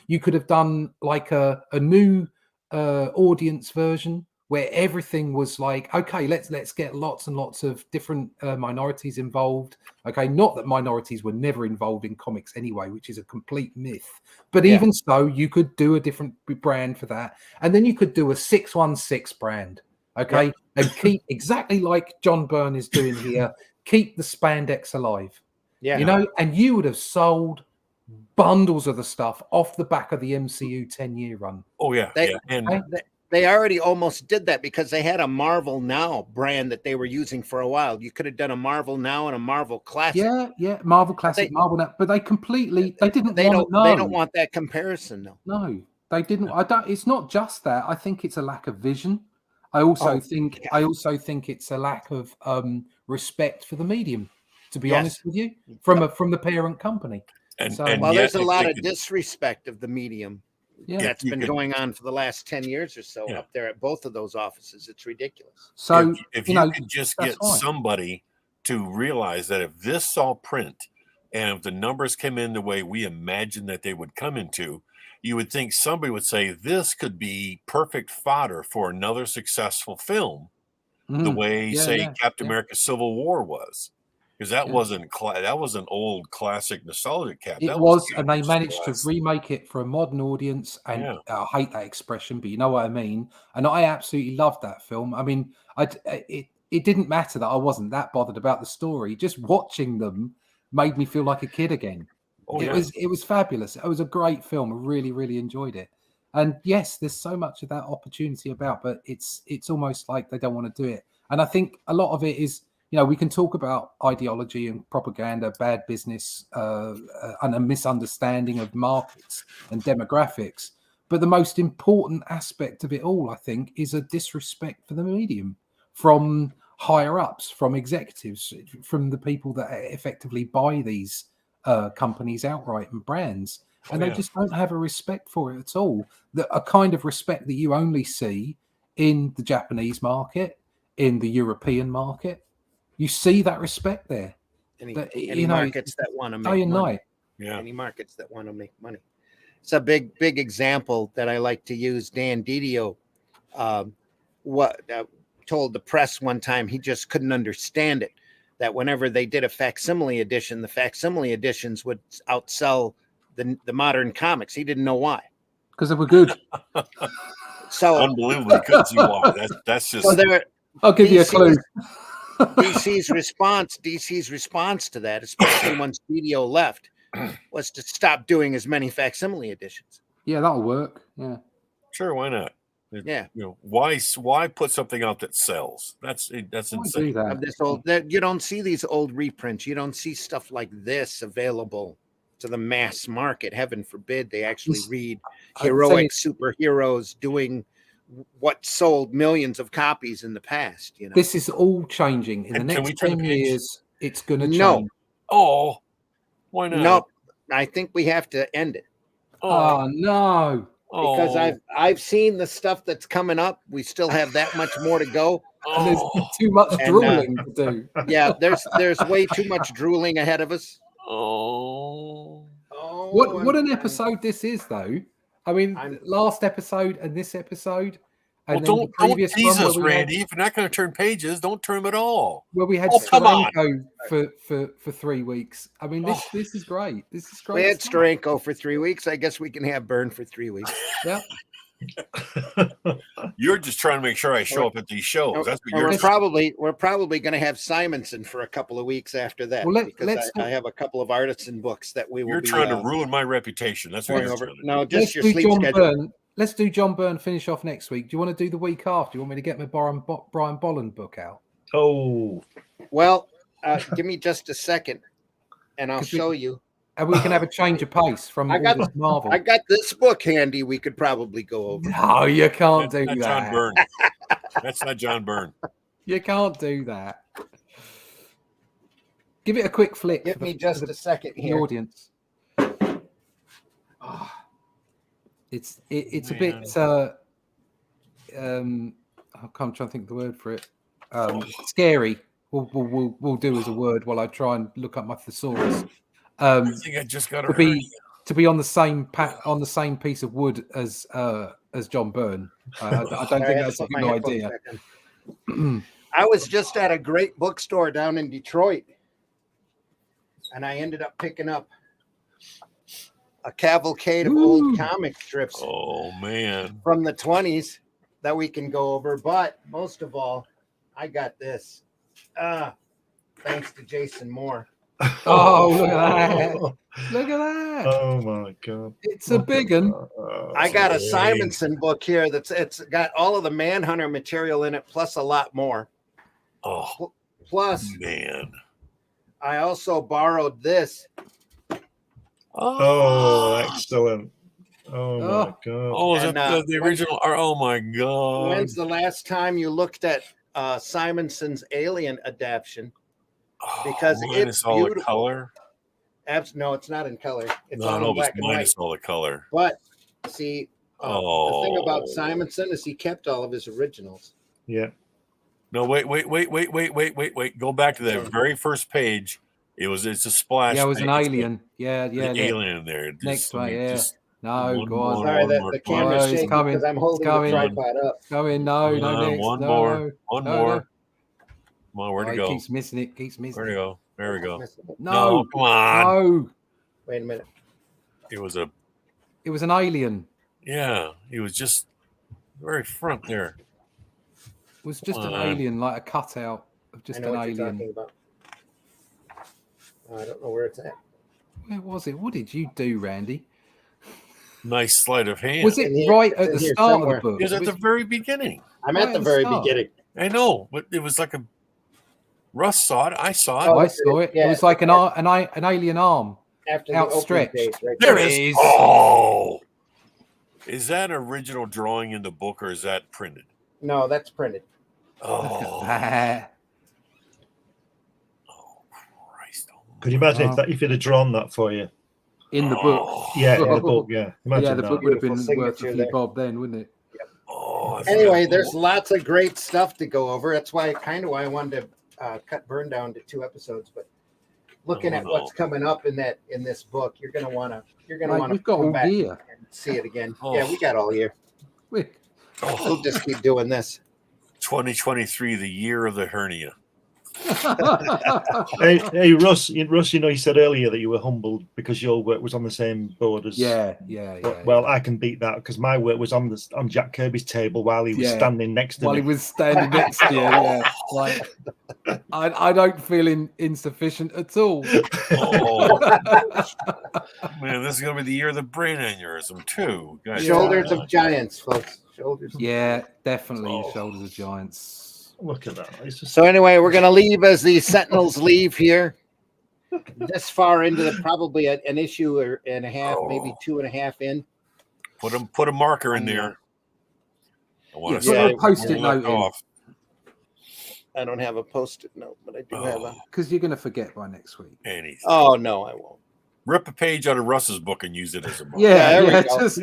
You could have done like a new audience version where everything was like, okay, let's get lots and lots of different minorities involved. Okay, not that minorities were never involved in comics anyway, which is a complete myth. But even so, you could do a different brand for that. And then you could do a 616 brand. Okay, and keep exactly like John Byrne is doing here, keep the spandex alive. Yeah, and you would have sold bundles of the stuff off the back of the MCU 10-year run. Oh yeah, they already almost did that because they had a Marvel Now brand that they were using for a while. You could have done a Marvel Now and a Marvel Classic. Yeah, Marvel Classic, Marvel Now, but they didn't. They don't want that comparison though. No, they didn't. It's not just that. I think it's a lack of vision. I also think it's a lack of respect for the medium, to be honest with you, from the parent company. There's a lot of disrespect of the medium that's been going on for the last 10 years or so up there at both of those offices. It's ridiculous. So if you could just get somebody to realize that if this saw print and if the numbers came in the way we imagined that they would come into, you would think somebody would say this could be perfect fodder for another successful film, the way, Captain America Civil War was. because that Yeah. wasn't that was an old classic nostalgia cap. It That was, and they 80s managed to classic. remake it for a modern audience. And Yeah. I hate that expression, but you know what I mean. And I absolutely loved that film. I mean, it didn't matter that I wasn't that bothered about the story. Just watching them made me feel like a kid again. Oh, It yeah. was fabulous. It was a great film. I really, really enjoyed it. And yes, there's so much of that opportunity about, but it's almost like they don't want to do it. And I think a lot of it is, you know, we can talk about ideology and propaganda, bad business, and a misunderstanding of markets and demographics. But the most important aspect of it all, I think, is a disrespect for the medium from higher ups, from executives, from the people that effectively buy these companies outright and brands. And they just don't have a respect for it at all. A kind of respect that you only see in the Japanese market, in the European market. You see that respect there. Any markets that want to make day and money. night. Yeah. Any markets that want to make money. It's a big example that I like to use. Dan Didio told the press one time he just couldn't understand it, that whenever they did a facsimile edition, the facsimile editions would outsell the modern comics. He didn't know why. Because they were good. So unbelievably couldn't see why. That's just. So there, I'll give you a clue. DC's response to that, especially when Studio left, was to stop doing as many facsimile editions. Yeah, that'll work. Yeah. Sure, why not? Yeah. You know, why put something out that sells? That's Why insane. do that? Of this old, you don't see these old reprints. You don't see stuff like this available to the mass market. Heaven forbid they actually read heroic superheroes doing what sold millions of copies in the past. You know, This is all changing. In the And can we next turn the 10 page? years, it's going to change. No. Oh, why not? no, I think we have to end it Oh, no. because I've seen the stuff that's coming up. We still have that much more to go. And there's too much And, drooling to do. Yeah, there's way too much drooling ahead of us. Oh. What an episode this is, though. I mean, last episode and this episode, and Well, then the don't previous tease one us, where we Randy. If you're not going to turn pages, don't turn them at all. where we had come on. Steranko for 3 weeks. I mean, this is great. This is great. We had stuff. Steranko for 3 weeks. I guess we can have Byrne for 3 weeks. Yeah. You're just trying to make sure I show up at these shows. That's what you're We're probably going to have Simonson for a couple of weeks after that. Well, because I have a couple of artisan books that we will. You're be, trying to ruin my reputation. That's what going you're over. trying to do. No, just your do sleep John schedule. Byrne. Let's do John Byrne finish off next week. Do you want to do the week after? Do you want me to get my Brian Bolland book out? Oh, Well, give me just a second, and I'll show you. And we can have a change of pace from all this Marvel. I got this book handy. We could probably go over. No, you can't That's do not that. John Byrne. That's not John Byrne. You can't do that. Give it a quick flick. Give for me the, just for the, a second the here. audience. It's a Man. bit. I'm trying to think of the word for it. Scary. We'll do as a word while I try and look up my thesaurus. I think I just got To be on the same piece of wood as John Byrne. I don't think that's a good idea. I was just at a great bookstore down in Detroit, and I ended up picking up a cavalcade of old comic strips. Oh man, from the 20s that we can go over. But most of all, I got this. Thanks to Jason Moore. Oh, look at that! Look at that! Oh my god! It's a big one. I got a Simonson book here it's got all of the Manhunter material in it, plus a lot more. Oh, plus, man! I also borrowed this. Oh, excellent! Oh my god! Oh, is that the original? Oh my god! When's the last time you looked at Simonson's Alien adaptation? Because it's all beautiful. the color. No, it's not in color. It's No, all in black and white. minus all the color. But see, the thing about Simonson is he kept all of his originals. Yeah. No, wait. Go back to the very first page. It's a splash. Yeah, it was page. an alien. Yeah. Alien in there. Next one, yeah. No, go on. Sorry, the camera's shaking coming. because I'm holding the tripod up. Going, no, next. One no, more. no, One no, more. no. Come on, where'd it He go? keeps missing it. Where'd it go? There we go. No, come on. no. Wait a minute. It was an alien. he was just very front there. It was just an alien, like a cutout of just I know an what you're alien. talking about. I don't know where it's at. Where was it? What did you do, Randy? Nice sleight of hand. Was it right at the start of the book? It was at the very beginning. I'm at the very beginning. I know, but it was like a Russ saw it. I saw it. Oh, I saw it. Yeah, it was like an alien arm after outstretched. The page, right There it it is. Oh, is that original drawing in the book or is that printed? No, that's printed. Oh, That. Christ! Could you imagine if he'd have drawn that for you? In the book. Yeah, in the book, yeah. Imagine Yeah, the that. book would have been Beautiful worth a signature few there. bob then, wouldn't it? Oh, Anyway, there's lots of great stuff to go over. That's why I wanted to cut Byrne down to 2 episodes. But looking at what's coming up in this book, you're gonna want to We've got come all back year. and see it again. Oh. Yeah, we got all year. We'll just keep doing this. 2023, the year of the hernia. Hey, Russ, you know, you said earlier that you were humbled because your work was on the same board as. Yeah. Well, I can beat that because my work was on Jack Kirby's table while he was standing next to me. While he was standing next to you, yeah. Like, I don't feel insufficient at all. Oh, man, this is gonna be the year of the brain aneurysm too. Guys, Shoulders of giants, folks. Shoulders. Yeah, definitely. Shoulders of giants. Look at that. It's just... So anyway, we're gonna leave as the Sentinels leave here. This far into probably an issue and a half, maybe 2.5 in. Put a marker in there. I want to put say a post-it note in. I don't have a post-it note, but I do have a. Because you're going to forget by next week. Anything. Oh no, I won't. Rip a page out of Russ's book and use it as a marker. Yeah, there we go. just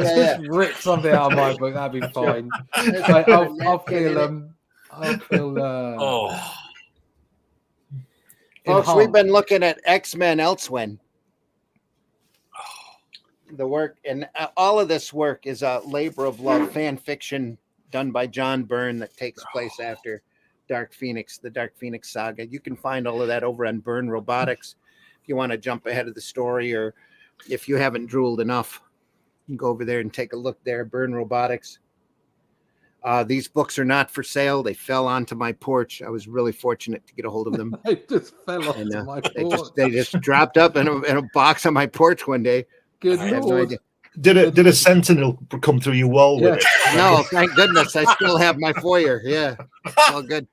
rip something out of my book. That'd be fine. Sure. I'll feel. Folks, we've been looking at Xmen Elsewhen. The work and all of this work is a labor of love fan fiction done by John Byrne that takes place after Dark Phoenix, the Dark Phoenix saga. You can find all of that over on Byrne Robotics. If you want to jump ahead of the story, or if you haven't drooled enough, you can go over there and take a look there. Byrne Robotics. These books are not for sale. They fell onto my porch. I was really fortunate to get a hold of them. They just fell onto my porch. They just dropped up in a box on my porch one day. Good I have no Lord. idea. Did a sentinel come through your wall with it? No, thank goodness. I still have my foyer. Yeah, it's all good.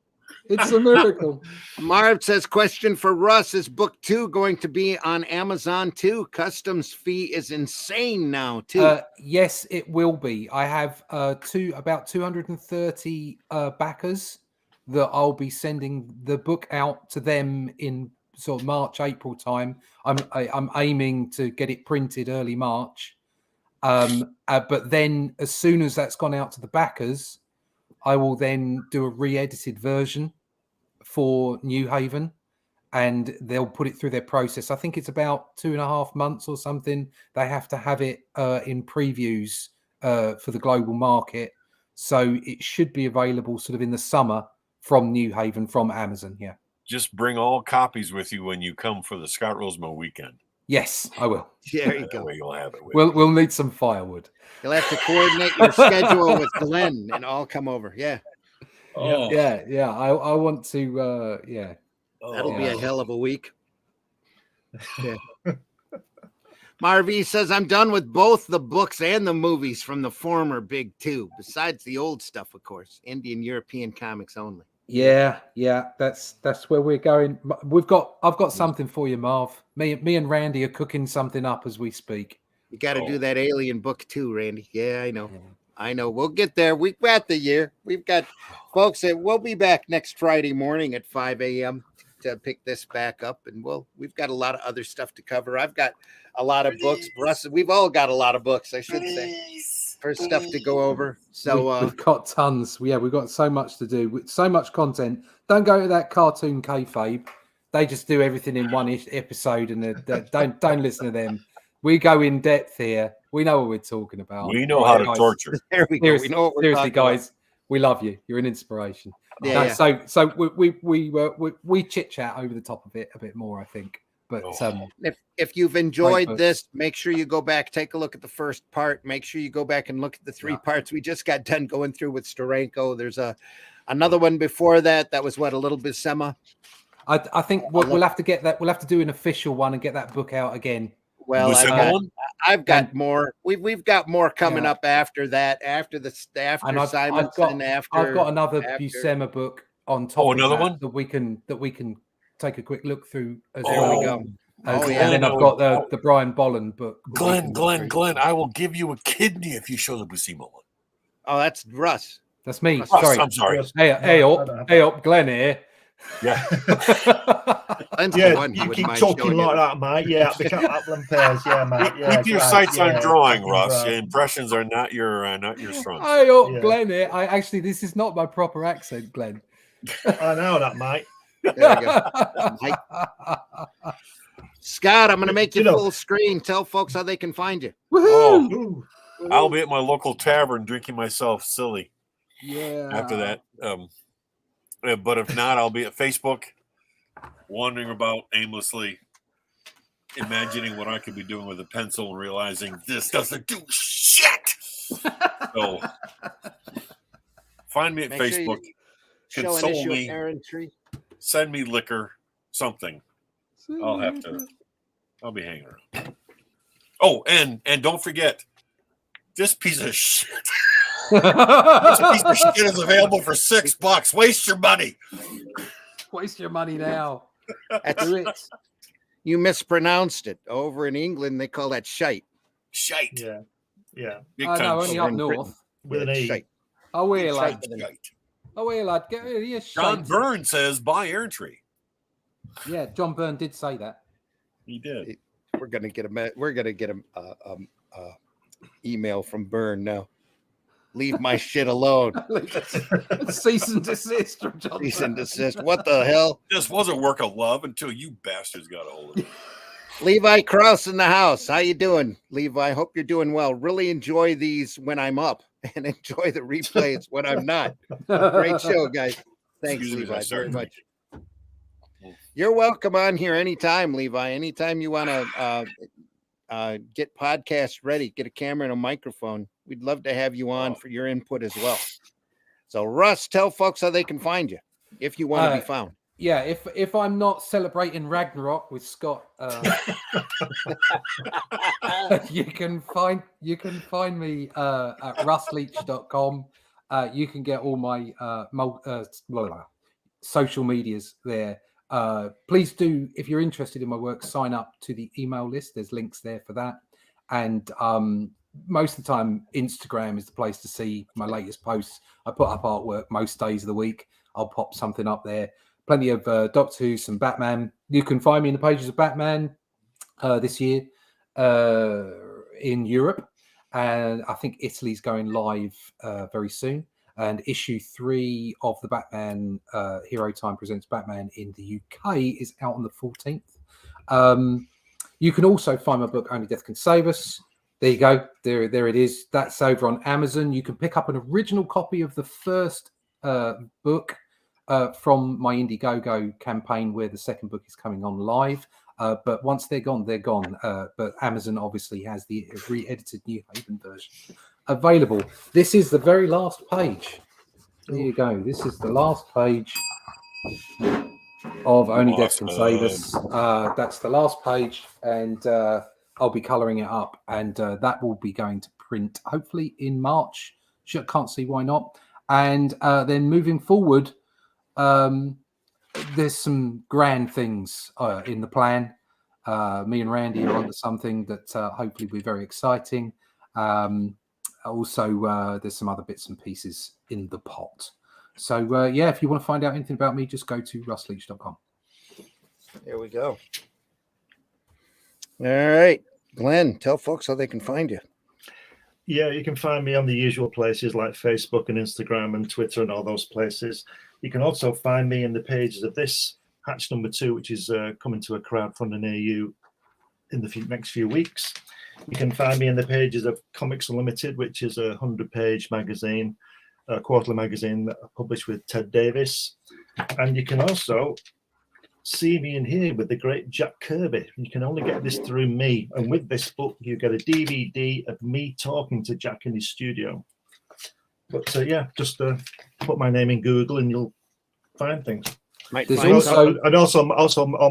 It's a miracle. Marv says, question for Russ. Is book 2 going to be on Amazon too? Customs fee is insane now too. Yes, it will be. I have about 230 backers that I'll be sending the book out to them in sort of March, April time. I'm aiming to get it printed early March. But then as soon as that's gone out to the backers, I will then do a re-edited version for New Haven, and they'll put it through their process. I think it's about 2.5 months or something. They have to have it in previews for the global market. So it should be available sort of in the summer from New Haven, from Amazon. Yeah. Just bring all copies with you when you come for the Scott Rosema weekend. Yes, I will. There you That go. way you'll have it with We'll need some firewood. You'll have to coordinate your schedule with Glenn and all come over. Yeah. Oh. Yeah. I want to. Yeah. That'll be a hell of a week. Yeah. Marv says, I'm done with both the books and the movies from the former big two, besides the old stuff, of course. Indian European comics only. Yeah. That's where we're going. I've got something for you, Marv. Me and Randy are cooking something up as we speak. You got to do that Alien book too, Randy. Yeah, I know. I know. We'll get there. We've got the year. We've got, folks, we'll be back next Friday morning at 5 a.m. to pick this back up. And we've got a lot of other stuff to cover. I've got a lot of books. Russ, we've all got a lot of books, I should say, for stuff to go over. So we've got tons. We've got so much to do, with so much content. Don't go to that cartoon kayfabe. They just do everything in one episode, and don't listen to them. We go in depth here. We know what we're talking about. We know how to torture. There we go. We know what we're seriously, talking guys. We love you. You're an inspiration. Yeah, yeah. So we chit chat over the top of it a bit more, I think. But if you've enjoyed book. this, make sure you go back, take a look at the first part. Make sure you go back and look at the 3 parts we just got done going through with Steranko. There's another one before that. That was what, a little Rosema. I think we'll have to get that. We'll have to do an official one and get that book out again. Well, I've got more. We've got more coming up after that. After Simonson. I've got another Buscema book on top. Oh, another one that we can take a quick look through as well. We go. And then I've got the Brian Bolland book. Glenn, I will give you a kidney if you show the Buscema one. Oh, that's Russ. That's me. Russ, Sorry. I'm sorry. Hey up, Glenn here. Yeah. You keep talking like that, mate. Yeah, the apple and pears. Yeah, mate. Yeah, keep your sights on drawing, Russ. Your impressions are not your strong. Hey up, Glenn here. This is not my proper accent, Glenn. I know that, mate. There we go. Scott, I'm going to make you full screen. Tell folks how they can find you. Oh, I'll be at my local tavern drinking myself silly. Yeah. After that, but if not, I'll be at Facebook, wandering about aimlessly, imagining what I could be doing with a pencil, and realizing this doesn't do shit. So, find me at Facebook. Console me. Send me liquor, something. I'll be hanging around. Oh, and don't forget, this piece of shit. This piece of shit is available for $6. Waste your money. Waste your money now. Do it. You mispronounced it. Over in England, they call that shite. Shite. Yeah. Big time. No, only up north. With an E. Shite. Oh, here, lad. Shite. Oh, here, lad. Get rid of your shite. John Byrne says, buy Airtree. Yeah, John Byrne did say that. He did. We're gonna get him. Email from Byrne now. Leave my shit alone. Cease and desist from John. Cease and desist. What the hell? This was a work of love until you bastards got a hold of it. Levi Krause in the house. How you doing, Levi? Hope you're doing well. Really enjoy these when I'm up, and enjoy the replays when I'm not. Great show, guys. Thanks, Levi, very much. You're welcome on here anytime, Levi. Anytime you want to get podcasts ready, get a camera and a microphone. We'd love to have you on for your input as well. So, Russ, tell folks how they can find you if you want to be found. Yeah, if I'm not celebrating Ragnarok with Scott, you can find me at russleach.com. You can get all my social medias there. Please do, if you're interested in my work, sign up to the email list. There's links there for that. And most of the time, Instagram is the place to see my latest posts. I put up artwork most days of the week. I'll pop something up there. Plenty of Doctor Who, some Batman. You can find me in the pages of Batman this year in Europe. And I think Italy's going live very soon. And issue 3 of the Batman Hero Time Presents Batman in the UK is out on the 14th. You can also find my book, Only Death Can Save Us. There you go. There it is. That's over on Amazon. You can pick up an original copy of the first book from my Indiegogo campaign, where the second book is coming on live. But once they're gone, they're gone. But Amazon obviously has the re-edited New Haven version available. This is the very last page. There you go. This is the last page of Only Death Can Save Us. That's the last page, and I'll be colouring it up, and that will be going to print hopefully in March. Can't see why not. And then moving forward, there's some grand things in the plan. Me and Randy are onto something that hopefully will be very exciting. Also, there's some other bits and pieces in the pot. So, if you want to find out anything about me, just go to russleach.com. There we go. All right. Glenn, tell folks how they can find you. Yeah, you can find me on the usual places like Facebook and Instagram and Twitter and all those places. You can also find me in the pages of this Hatch number 2, which is coming to a crowdfunding near you in the next few weeks. You can find me in the pages of Comics Unlimited, which is a 100-page magazine. quarterly magazine that I publish with Ted Davis. And you can also see me in here with the great Jack Kirby. You can only get this through me. And with this book, you get a DVD of me talking to Jack in his studio. But just put my name in Google and you'll find things. There's also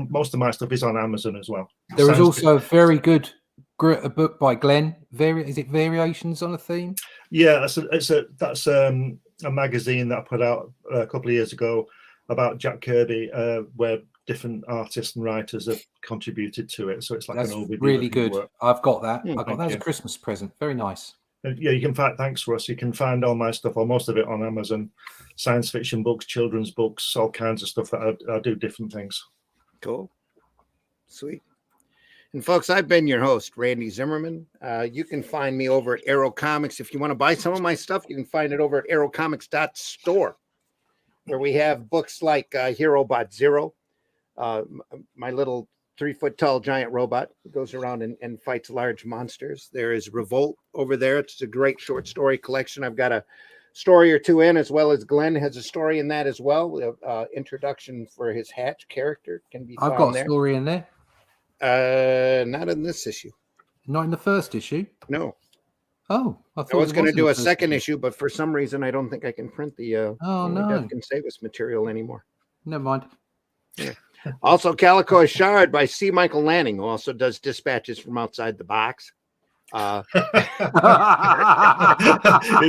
most of my stuff is on Amazon as well. There is also a very good a book by Glenn. Is it Variations on a Theme? Yeah, that's a magazine that I put out a couple of years ago about Jack Kirby, where different artists and writers have contributed to it. So it's like that's an overview. Really good. Work. I've got that. I got that as a Christmas present. Very nice. Yeah, you can find. Thanks, Russ. You can find all my stuff, or most of it, on Amazon. Science fiction books, children's books, all kinds of stuff that I do different things. Cool, sweet. And folks, I've been your host, Randy Zimmerman. You can find me over at Arrow Comics. If you want to buy some of my stuff, you can find it over at arrowcomics.store, where we have books like HeroBot Zero, my little 3-foot-tall giant robot who goes around and fights large monsters. There is Revolt over there. It's a great short story collection. I've got a story or two in, as well as Glenn has a story in that as well. Introduction for his Hatch character can be found there. I've got a story in there. Not in this issue. Not in the first issue? No. Oh, I was going to do a second issue, but for some reason, I don't think I can print the Death Can Save Us material anymore. Never mind. Yeah. Also, Calico is Shard by C. Michael Lanning, who also does dispatches from outside the box. He's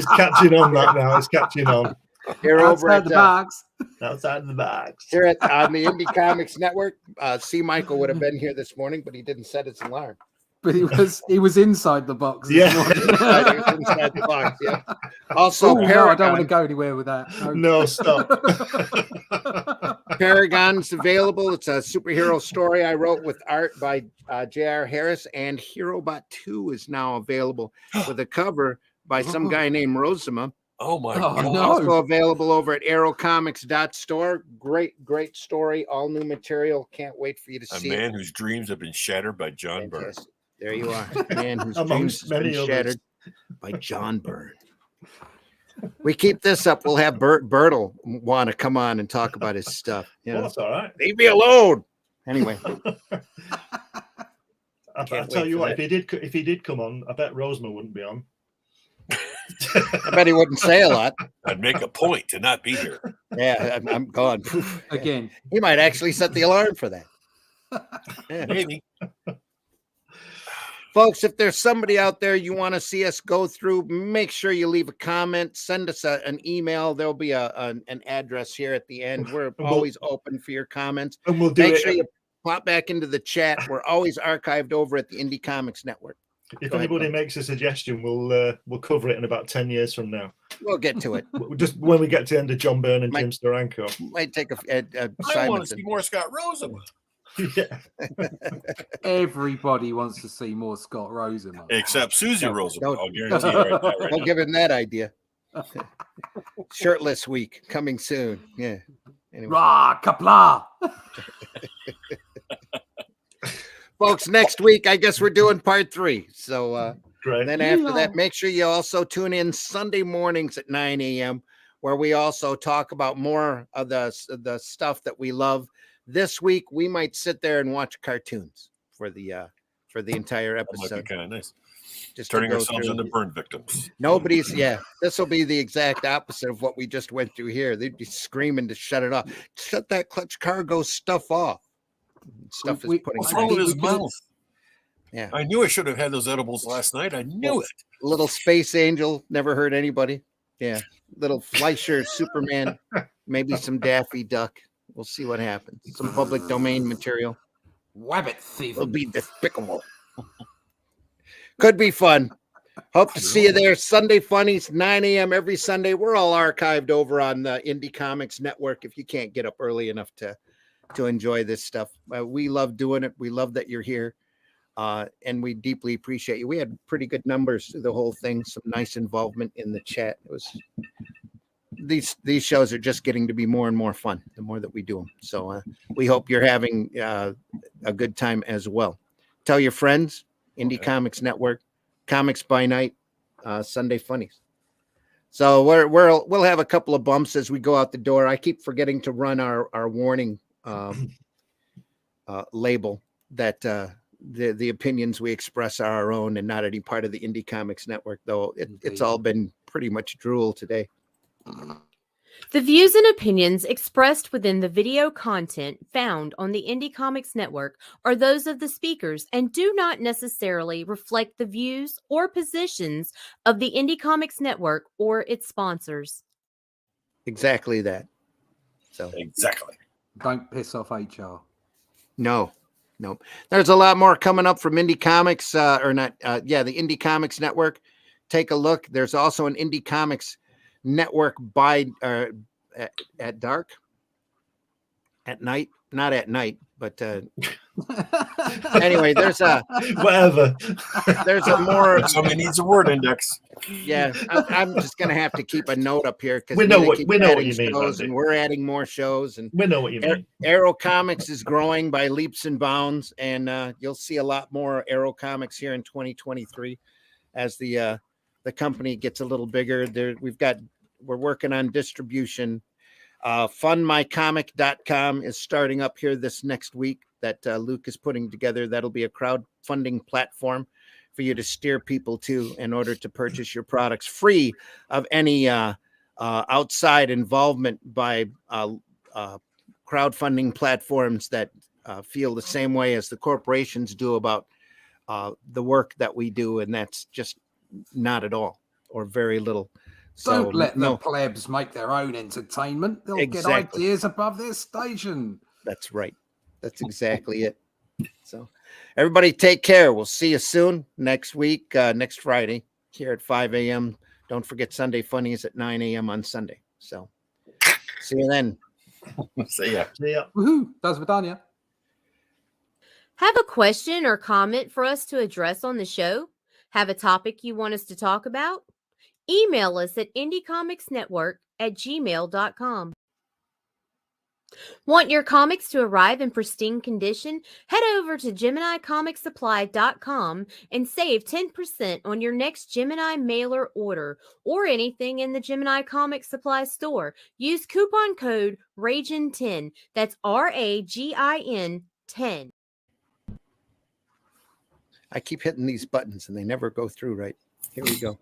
catching on that now. He's catching on. Here over outside the box. Outside the box. Here on the Indie Comics Network, C. Michael would have been here this morning, but he didn't set his alarm. But he was inside the box. Yeah. He was inside the box. Yeah. Also, no, I don't want to go anywhere with that. No, stop. Paragon's available. It's a superhero story I wrote with art by J.R. Harris, and HeroBot 2 is now available with a cover by some guy named Rosema. Oh my God. No. Also available over at arrowcomics.store. Great story. All new material. Can't wait for you to see it. A man whose dreams have been shattered by John Byrne. There you are. A man whose dreams have been shattered by John Byrne. We keep this up, we'll have Bertle want to come on and talk about his stuff. Well, that's all right. Leave me alone. Anyway. I tell you what, if he did come on, I bet Rosema wouldn't be on. I bet he wouldn't say a lot. I'd make a point to not be here. Yeah, I'm gone. Again. He might actually set the alarm for that. Yeah. Maybe. Folks, if there's somebody out there you want to see us go through, make sure you leave a comment. Send us an email. There'll be an address here at the end. We're always open for your comments. And we'll do Make it. sure you pop back into the chat. We're always archived over at the Indie Comics Network. If anybody makes a suggestion, we'll cover it in about 10 years from now. We'll get to it. Just when we get to the end of John Byrne and Jim Steranko. Might take a I want to see more Scott Rosema. Yeah. Everybody wants to see more Scott Rosema. Except Susie Rosema. don't- I'll guarantee you right Don't now. give him that idea. Shirtless week coming soon. Yeah. Anyway. Rah, kapla. Folks, next week, I guess we're doing part 3. So Great. then after that, make sure you also tune in Sunday mornings at 9 a.m., where we also talk about more of the stuff that we love. This week, we might sit there and watch cartoons for the entire That might episode. be kind of nice. Just Turning to go ourselves through. into burn victims. This will be the exact opposite of what we just went through here. They'd be screaming to shut it off. Shut that Clutch Cargo stuff off. Stuff is putting What's wrong with his mouth? Yeah. I knew I should have had those edibles last night. I knew it. Little space angel never hurt anybody. Yeah. Little Fleischer Superman, maybe some Daffy Duck. We'll see what happens. Some public domain material. Wabbit thief. It'll be despicable. Could be fun. Hope to see you there. Sunday Funnies, 9 a.m. every Sunday. We're all archived over on the Indie Comics Network if you can't get up early enough to enjoy this stuff. We love doing it. We love that you're here. And we deeply appreciate you. We had pretty good numbers through the whole thing. Some nice involvement in the chat. It was these shows are just getting to be more and more fun the more that we do them. So we hope you're having a good time as well. Tell your friends. Indie Comics Network, Comics by Night, Sunday Funnies. So we'll have a couple of bumps as we go out the door. I keep forgetting to run our warning label that the opinions we express are our own and not any part of the Indie Comics Network, though it's all been pretty much drool today. The views and opinions expressed within the video content found on the Indie Comics Network are those of the speakers and do not necessarily reflect the views or positions of the Indie Comics Network or its sponsors. Exactly that. So Exactly. Don't piss off HR. No. There's a lot more coming up from Indie Comics, the Indie Comics Network. Take a look. There's also an Indie Comics Network at dark, at night, not at night, but anyway, there's a whatever. There's a more. Somebody needs a word index. Yeah, I'm just gonna have to keep a note up here because we know what you mean, and we're adding more shows, and we know what you mean. Arrow Comics is growing by leaps and bounds, and you'll see a lot more Arrow Comics here in 2023 as the company gets a little bigger. We're working on distribution. Fundmycomic.com is starting up here this next week that Luke is putting together. That'll be a crowdfunding platform for you to steer people to in order to purchase your products free of any outside involvement by crowdfunding platforms that feel the same way as the corporations do about the work that we do. And that's just not at all or very little. Don't let the plebs make their own entertainment. They'll get ideas above their station. That's right. That's exactly it. So everybody take care. We'll see you soon next week, next Friday here at 5 a.m. Don't forget Sunday Funnies at 9 a.m. on Sunday. So see you then. See ya. Woohoo. That's Vidania. Have a question or comment for us to address on the show? Have a topic you want us to talk about? Email us at indiecomicsnetwork@gmail.com. Want your comics to arrive in pristine condition? Head over to GeminiComicSupply.com and save 10% on your next Gemini mailer order or anything in the Gemini Comics Supply store. Use coupon code RAGIN10. That's RAGIN 10. I keep hitting these buttons and they never go through right. Here we go.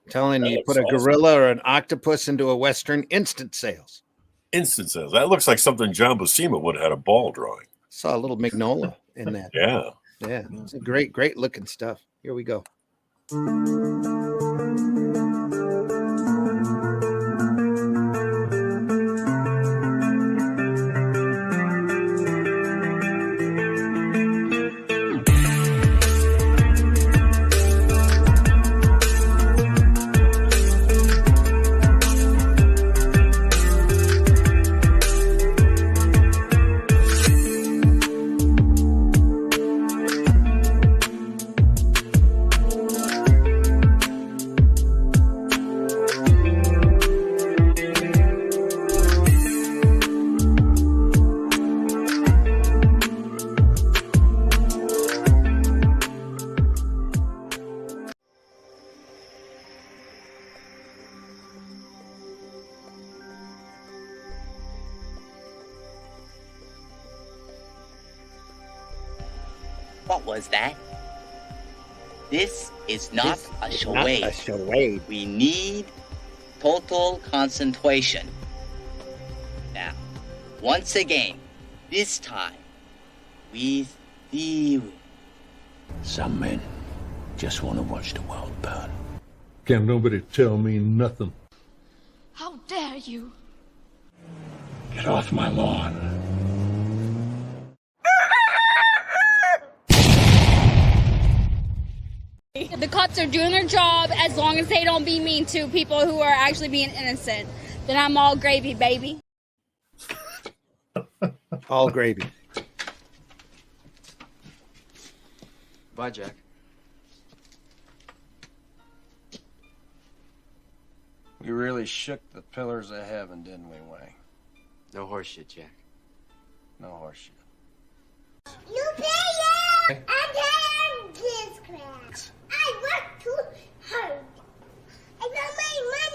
Telling you, put a gorilla or an octopus into a Western, instant sales. Instant sales. That looks like something John Buscema would have had a ball drawing. Saw a little magnolia in that. Yeah. Yeah. It's a great looking stuff. Here we go. What was that? This is not a Not charade. a charade. We need total concentration. Now, once again, this time, with you. Some men just want to watch the world burn. Can't nobody tell me nothing. How dare you? Get off my lawn. The cops are doing their job as long as they don't be mean to people who are actually being innocent. Then I'm all gravy, baby. All gravy. Bye, Jack. We really shook the pillars of heaven, didn't we, Wayne? No horse shit, Jack. No horseshit.